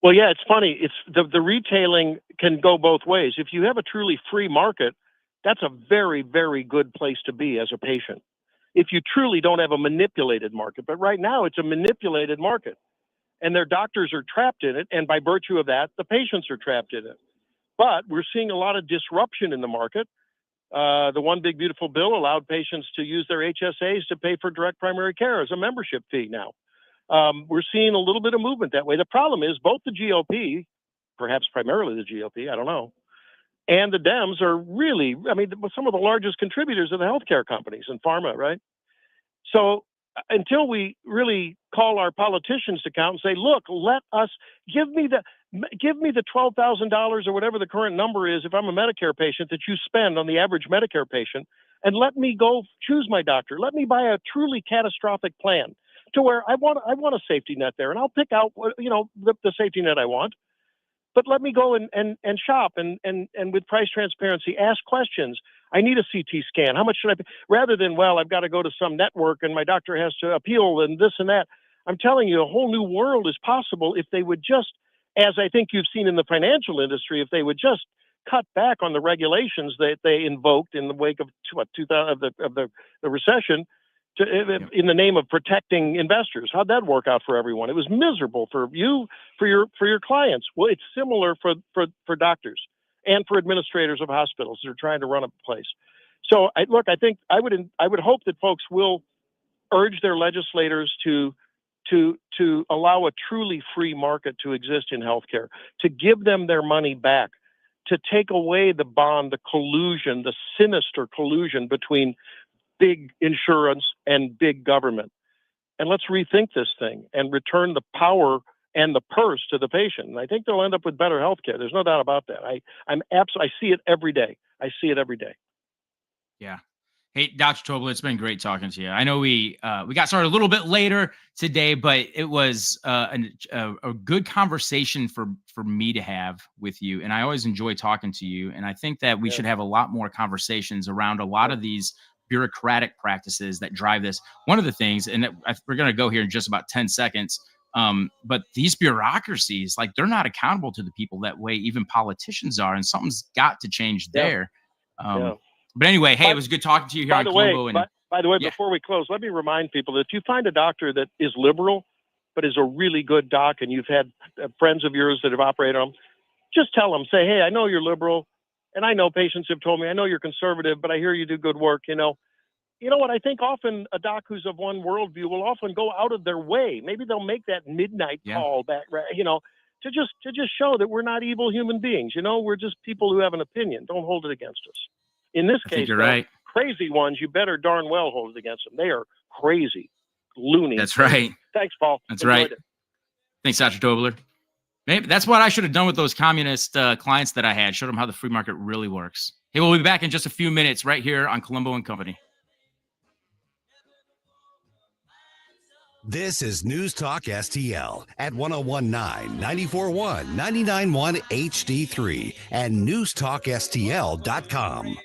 Well, yeah, it's funny. It's the retailing can go both ways. If you have a truly free market, that's a very, very good place to be as a patient. If you truly don't have a manipulated market, but right now it's a manipulated market and their doctors are trapped in it. And by virtue of that, the patients are trapped in it. But we're seeing a lot of disruption in the market. The One Big Beautiful Bill allowed patients to use their HSAs to pay for direct primary care as a membership fee now. We're seeing a little bit of movement that way. The problem is both the GOP, perhaps primarily the GOP, I don't know, and the Dems are really, some of the largest contributors of the healthcare companies and pharma, right? So until we really call our politicians to account and say, look, let us give me the $12,000 or whatever the current number is if I'm a Medicare patient that you spend on the average Medicare patient, and let me go choose my doctor. Let me buy a truly catastrophic plan to where I want a safety net there, and I'll pick out the safety net I want. but let me go and shop and with price transparency, ask questions. I need a CT scan. How much should I pay? Rather than, well, I've got to go to some network and my doctor has to appeal and this and that. I'm telling you, a whole new world is possible if they would just, as I think you've seen in the financial industry, if they would just cut back on the regulations that they invoked in the wake of the recession in the name of protecting investors. How'd that work out for everyone? It was miserable for you, for your clients. Well, it's similar for doctors and for administrators of hospitals that are trying to run a place. So I think I would hope that folks will urge their legislators to allow a truly free market to exist in healthcare, to give them their money back, to take away the bond, the collusion, the sinister collusion between big insurance and big government. And let's rethink this thing and return the power and the purse to the patient. And I think they'll end up with better healthcare. There's no doubt about that. I see it every day. I see it every day. Yeah. Hey, Dr. Tobler, it's been great talking to you. I know we got started a little bit later today, but it was a good conversation for me to have with you. And I always enjoy talking to you. And I think that we should have a lot more conversations around a lot of these bureaucratic practices that drive this. One of the things, and we're going to go here in just about 10 seconds, but these bureaucracies, like, they're not accountable to the people that way even politicians are, and something's got to change there. But anyway, hey, it was good talking to you here on Colombo. By the way, before we close, let me remind people that if you find a doctor that is liberal, but is a really good doc, and you've had friends of yours that have operated on them, just tell them, say, hey, I know you're liberal, and I know patients have told me, I know you're conservative, but I hear you do good work. You know what? I think often a doc who's of one worldview will often go out of their way. Maybe they'll make that midnight call back, to just show that we're not evil human beings. We're just people who have an opinion. Don't hold it against us. In this case, you're right. Crazy ones, you better darn well hold it against them. They are crazy, loony. That's right. Thanks, Paul. That's Enjoyed right. it. Thanks, Dr. Tobler. Maybe that's what I should have done with those communist clients that I had. Showed them how the free market really works. Hey, we'll be back in just a few minutes right here on Colombo Company. This is News Talk STL at 1019, 94.1, 99.1 HD3 and newstalkstl.com.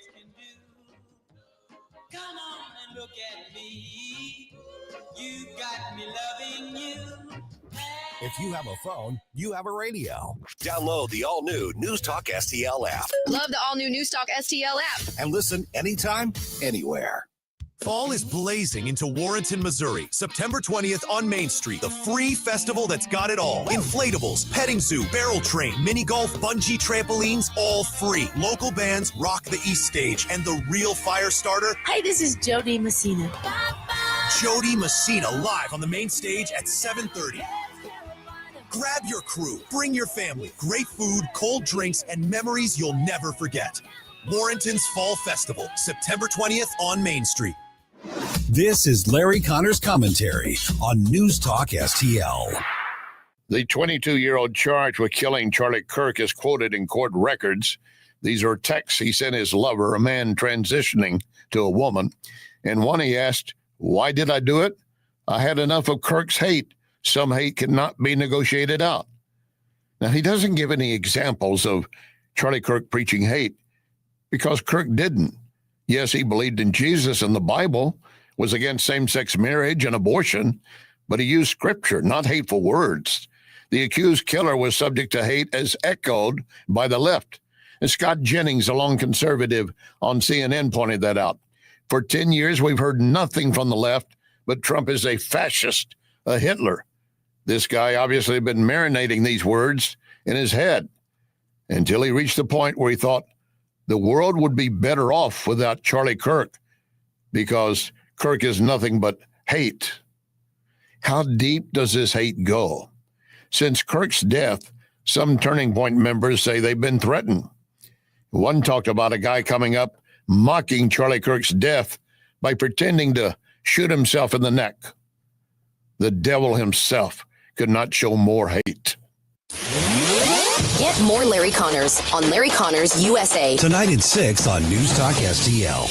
If you have a phone, you have a radio. Download the all-new News Talk STL app. Love the all-new News Talk STL app. And listen anytime, anywhere. Fall is blazing into Warrenton, Missouri. September 20th on Main Street. The free festival that's got it all. Inflatables, petting zoo, barrel train, mini golf, bungee trampolines, all free. Local bands rock the East Stage. And the real fire starter. Hi, this is Jody Messina. Jody Messina live on the main stage at 7:30. Grab your crew, bring your family, great food, cold drinks, and memories you'll never forget. Warrenton's Fall Festival, September 20th on Main Street. This is Larry Connor's commentary on News Talk STL. The 22-year-old charged with killing Charlie Kirk is quoted in court records. These are texts he sent his lover, a man transitioning to a woman. In one he asked, "Why did I do it? I had enough of Kirk's hate. Some hate cannot be negotiated out." Now, he doesn't give any examples of Charlie Kirk preaching hate because Kirk didn't. Yes, he believed in Jesus and the Bible, was against same-sex marriage and abortion, but he used scripture, not hateful words. The accused killer was subject to hate as echoed by the left. And Scott Jennings, a lone conservative on CNN, pointed that out. For 10 years, we've heard nothing from the left, but Trump is a fascist, a Hitler. This guy obviously had been marinating these words in his head until he reached the point where he thought the world would be better off without Charlie Kirk because Kirk is nothing but hate. How deep does this hate go? Since Kirk's death, some Turning Point members say they've been threatened. One talked about a guy coming up mocking Charlie Kirk's death by pretending to shoot himself in the neck. The devil himself could not show more hate. Get more Larry Connors on Larry Connors USA. Tonight at 6 on News Talk STL.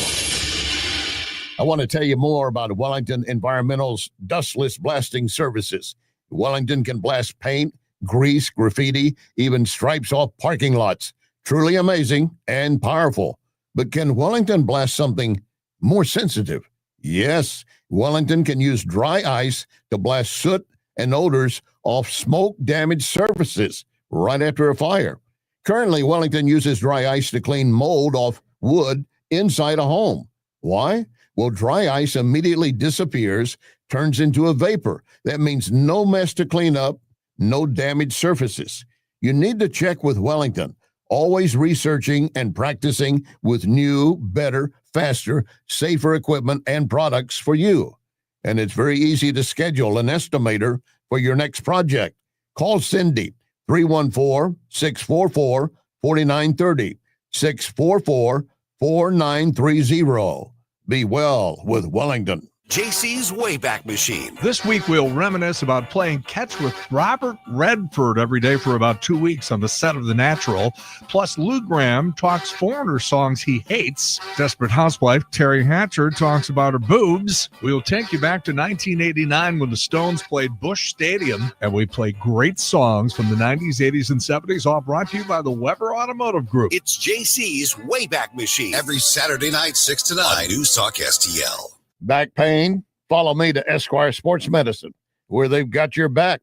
I want to tell you more about Wellington Environmental's dustless blasting services. Wellington can blast paint, grease, graffiti, even stripes off parking lots. Truly amazing and powerful. But can Wellington blast something more sensitive? Yes, Wellington can use dry ice to blast soot and odors off smoke-damaged surfaces right after a fire. Currently, Wellington uses dry ice to clean mold off wood inside a home. Why? Well, dry ice immediately disappears, turns into a vapor. That means no mess to clean up, no damaged surfaces. You need to check with Wellington, always researching and practicing with new, better, faster, safer equipment and products for you. And it's very easy to schedule an estimator for your next project. Call Cindy, 314-644-4930, 644-4930. Be well with Wellington. JC's Wayback Machine. This week, we'll reminisce about playing catch with Robert Redford every day for about 2 weeks on the set of The Natural. Plus, Lou Graham talks foreigner songs he hates. Desperate housewife Terry Hatcher talks about her boobs. We'll take you back to 1989 when the Stones played Busch Stadium, and we play great songs from the 90s, 80s, and 70s, all brought to you by the Weber Automotive Group. It's JC's Wayback Machine. Every Saturday night, 6 to 9 on News Talk STL. Back pain? Follow me to Esquire Sports Medicine, where they've got your back.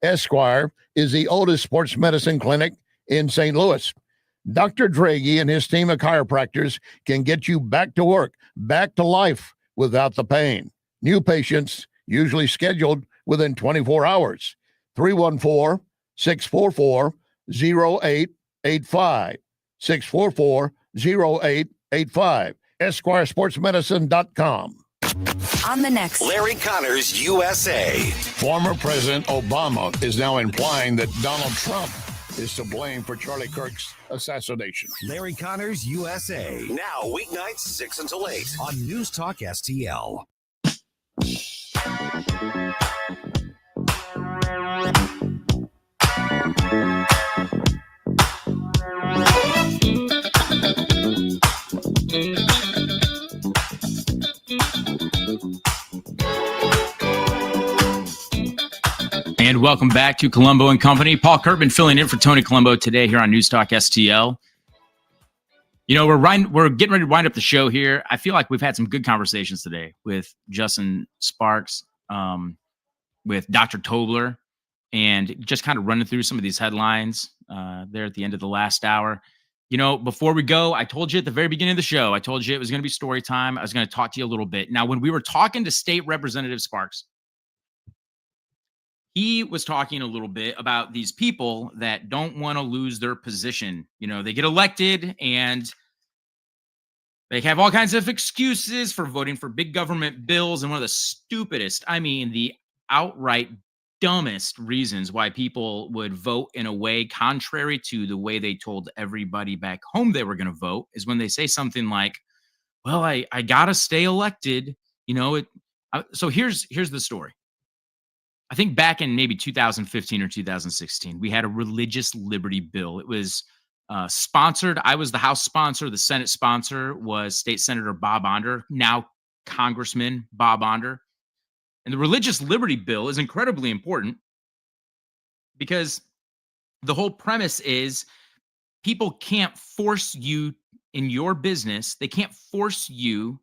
Esquire is the oldest sports medicine clinic in St. Louis. Dr. Draghi and his team of chiropractors can get you back to work, back to life without the pain. New patients usually scheduled within 24 hours. 314-644-0885. 644-0885. EsquireSportsMedicine.com. On the next Larry Connors USA. Former President Obama is now implying that Donald Trump is to blame for Charlie Kirk's assassination. Larry Connors USA. Now weeknights 6 until 8 on News Talk STL. And welcome back to Colombo Company. Paul Kurtman filling in for Tony Colombo today here on News Talk STL. You know, we're getting ready to wind up the show here. I feel like we've had some good conversations today with Justin Sparks, with Dr. Tobler, and just kind of running through some of these headlines there at the end of the last hour. You know, before we go, I told you at the very beginning of the show, I told you it was going to be story time. I was going to talk to you a little bit. Now, when we were talking to State Representative Sparks, he was talking a little bit about these people that don't want to lose their position. You know, they get elected and they have all kinds of excuses for voting for big government bills. And one of the stupidest, I mean, the outright dumbest reasons why people would vote in a way contrary to the way they told everybody back home they were going to vote is when they say something like, well, I got to stay elected. You know, so here's the story. I think back in maybe 2015 or 2016, we had a religious liberty bill. It was sponsored. I was the House sponsor. The Senate sponsor was State Senator Bob Onder, now Congressman Bob Onder. And the religious liberty bill is incredibly important because the whole premise is people can't force you in your business. They can't force you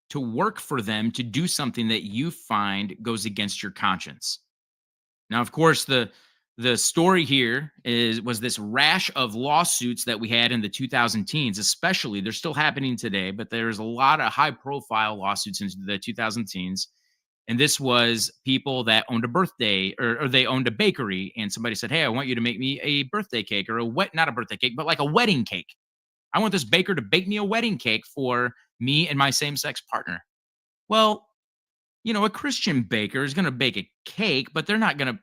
to work for them to do something that you find goes against your conscience. Now, of course, the story here was this rash of lawsuits that we had in the 2010s, especially. They're still happening today, but there's a lot of high-profile lawsuits in the 2010s. And this was people that owned a birthday or they owned a bakery, and somebody said, hey, I want you to make me a birthday cake or not a birthday cake, but like a wedding cake. I want this baker to bake me a wedding cake for me and my same-sex partner. Well, you know, a Christian baker is going to bake a cake, but they're not going to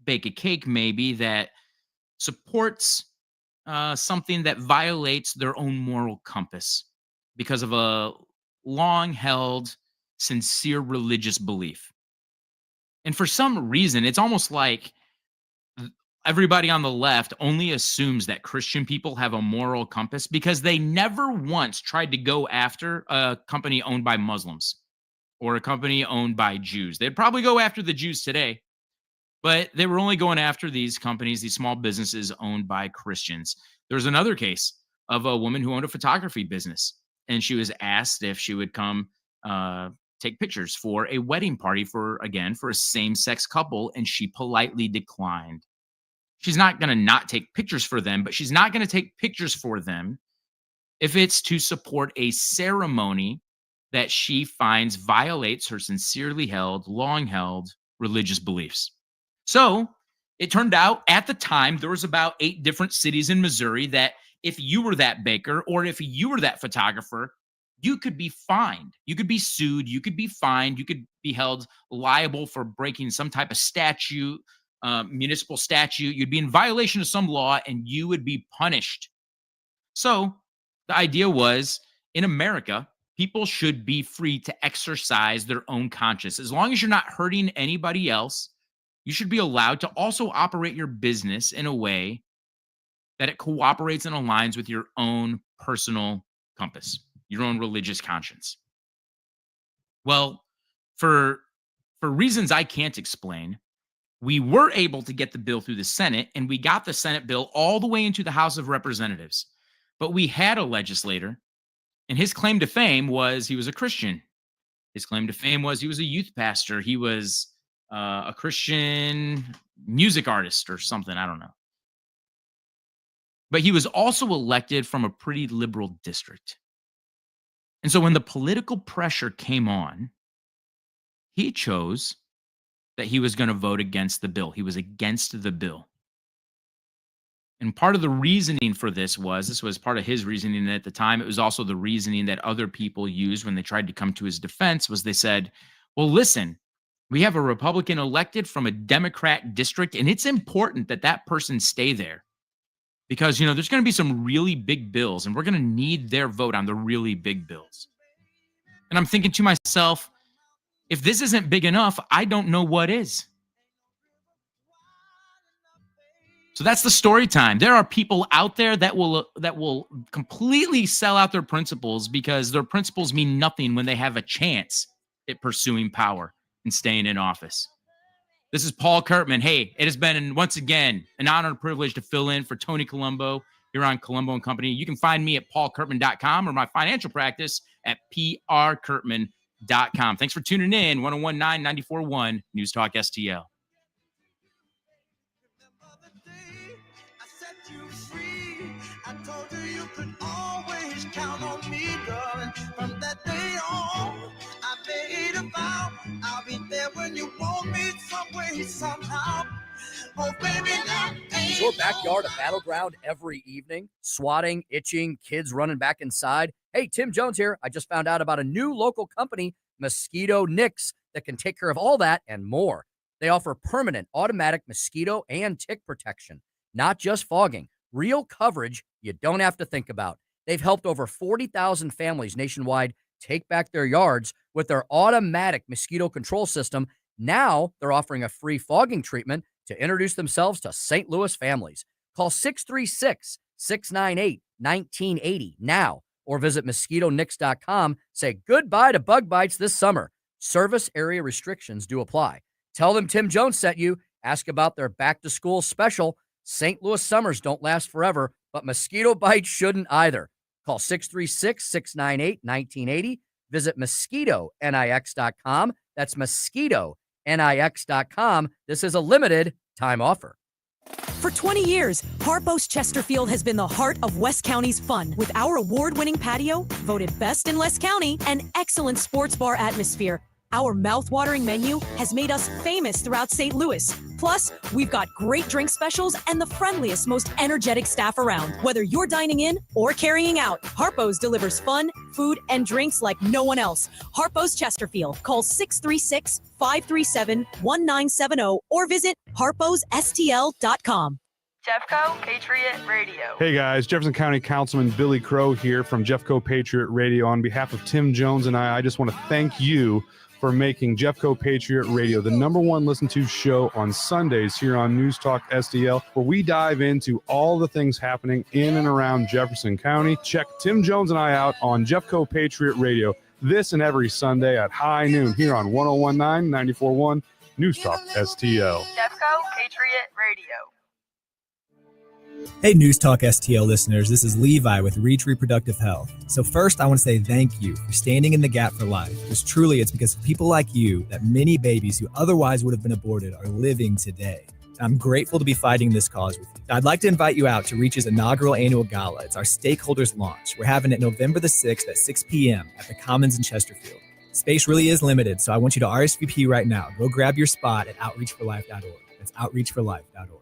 bake a cake maybe that supports something that violates their own moral compass because of a long-held, sincere religious belief. And for some reason, it's almost like everybody on the left only assumes that Christian people have a moral compass because they never once tried to go after a company owned by Muslims or a company owned by Jews. They'd probably go after the Jews today, But they were only going after these companies, these small businesses owned by Christians. There was another case of a woman who owned a photography business, and she was asked if she would come take pictures for a wedding party for a same-sex couple, and she politely declined. She's not going to not take pictures for them, but she's not going to take pictures for them if it's to support a ceremony that she finds violates her sincerely held, long-held religious beliefs. So it turned out at the time there was about 8 different cities in Missouri that if you were that baker or if you were that photographer, you could be fined. You could be sued. You could be fined. You could be held liable for breaking some type of statute, municipal statute. You'd be in violation of some law and you would be punished. So the idea was in America, people should be free to exercise their own conscience. As long as you're not hurting anybody else, you should be allowed to also operate your business in a way that it cooperates and aligns with your own personal compass, your own religious conscience. Well, for reasons I can't explain, we were able to get the bill through the Senate, and we got the Senate bill all the way into the House of Representatives. But we had a legislator, and his claim to fame was he was a Christian. His claim to fame was he was a youth pastor. He was a Christian music artist or something. I don't know. But he was also elected from a pretty liberal district. And so when the political pressure came on, he chose that he was going to vote against the bill. He was against the bill. And part of the reasoning for this was part of his reasoning at the time. It was also the reasoning that other people used when they tried to come to his defense was they said, well, listen, we have a Republican elected from a Democrat district, and it's important that that person stay there because, there's going to be some really big bills, and we're going to need their vote on the really big bills. And I'm thinking to myself, if this isn't big enough, I don't know what is. So that's the story time. There are people out there that will completely sell out their principles because their principles mean nothing when they have a chance at pursuing power and staying in office. This is Paul Kurtman. Hey, it has been once again an honor and privilege to fill in for Tony Colombo here on Colombo Company. You can find me at paulkurtman.com or my financial practice at prkurtman.com. Thanks for tuning in. 1019 94.1 News Talk STL. I told you could always count on me, darling. From that day on, I made a vow. I'll be there when you want me some way, somehow. Oh, baby, now Is your backyard a battleground every evening? Swatting, itching, kids running back inside? Hey, Tim Jones here. I just found out about a new local company, Mosquito Nix, that can take care of all that and more. They offer permanent automatic mosquito and tick protection, not just fogging. Real coverage you don't have to think about. They've helped over 40,000 families nationwide take back their yards with their automatic mosquito control system. Now they're offering a free fogging treatment to introduce themselves to St. Louis families. Call 636-698-1980 now or visit mosquitonix.com. Say goodbye to bug bites this summer. Service area restrictions do apply. Tell them Tim Jones sent you. Ask about their back-to-school special. St. Louis summers don't last forever, but mosquito bites shouldn't either. Call 636-698-1980. Visit mosquitonix.com. That's mosquitonix.com. This is a limited time offer. For 20 years, Harpo's Chesterfield has been the heart of West County's fun with our award-winning patio, voted best in West County, and excellent sports bar atmosphere. Our mouth-watering menu has made us famous throughout St. Louis. Plus, we've got great drink specials and the friendliest, most energetic staff around. Whether you're dining in or carrying out, Harpo's delivers fun, food, and drinks like no one else. Harpo's Chesterfield. Call 636-537-1970 or visit harposstl.com. Jeffco Patriot Radio. Hey guys, Jefferson County Councilman Billy Crow here from Jeffco Patriot Radio. On behalf of Tim Jones and I just want to thank you for making Jeffco Patriot Radio the #1 listened to show on Sundays here on News Talk STL, where we dive into all the things happening in and around Jefferson County. Check Tim Jones and I out on Jeffco Patriot Radio this and every Sunday at high noon here on 1019 94.1 News Talk STL. Jeffco Patriot Radio. Hey, News Talk STL listeners, this is Levi with Reach Reproductive Health. So first, I want to say thank you for standing in the gap for life, because truly it's because of people like you that many babies who otherwise would have been aborted are living today. I'm grateful to be fighting this cause with you. I'd like to invite you out to Reach's inaugural annual gala. It's our stakeholders launch. We're having it November the 6th at 6 p.m. at the Commons in Chesterfield. Space really is limited, so I want you to RSVP right now. Go grab your spot at outreachforlife.org. That's outreachforlife.org.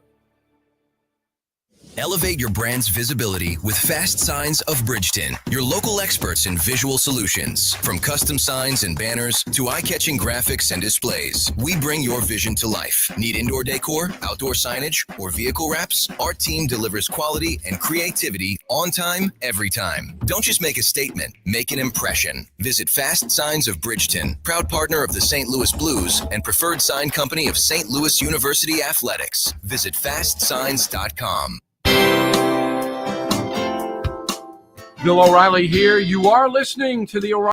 Elevate your brand's visibility with Fast Signs of Bridgeton, your local experts in visual solutions. From custom signs and banners to eye-catching graphics and displays, we bring your vision to life. Need indoor decor, outdoor signage, or vehicle wraps? Our team delivers quality and creativity on time, every time. Don't just make a statement, make an impression. Visit Fast Signs of Bridgeton, proud partner of the St. Louis Blues and preferred sign company of St. Louis University Athletics. Visit fastsigns.com. Bill O'Reilly here. You are listening to the O'Reilly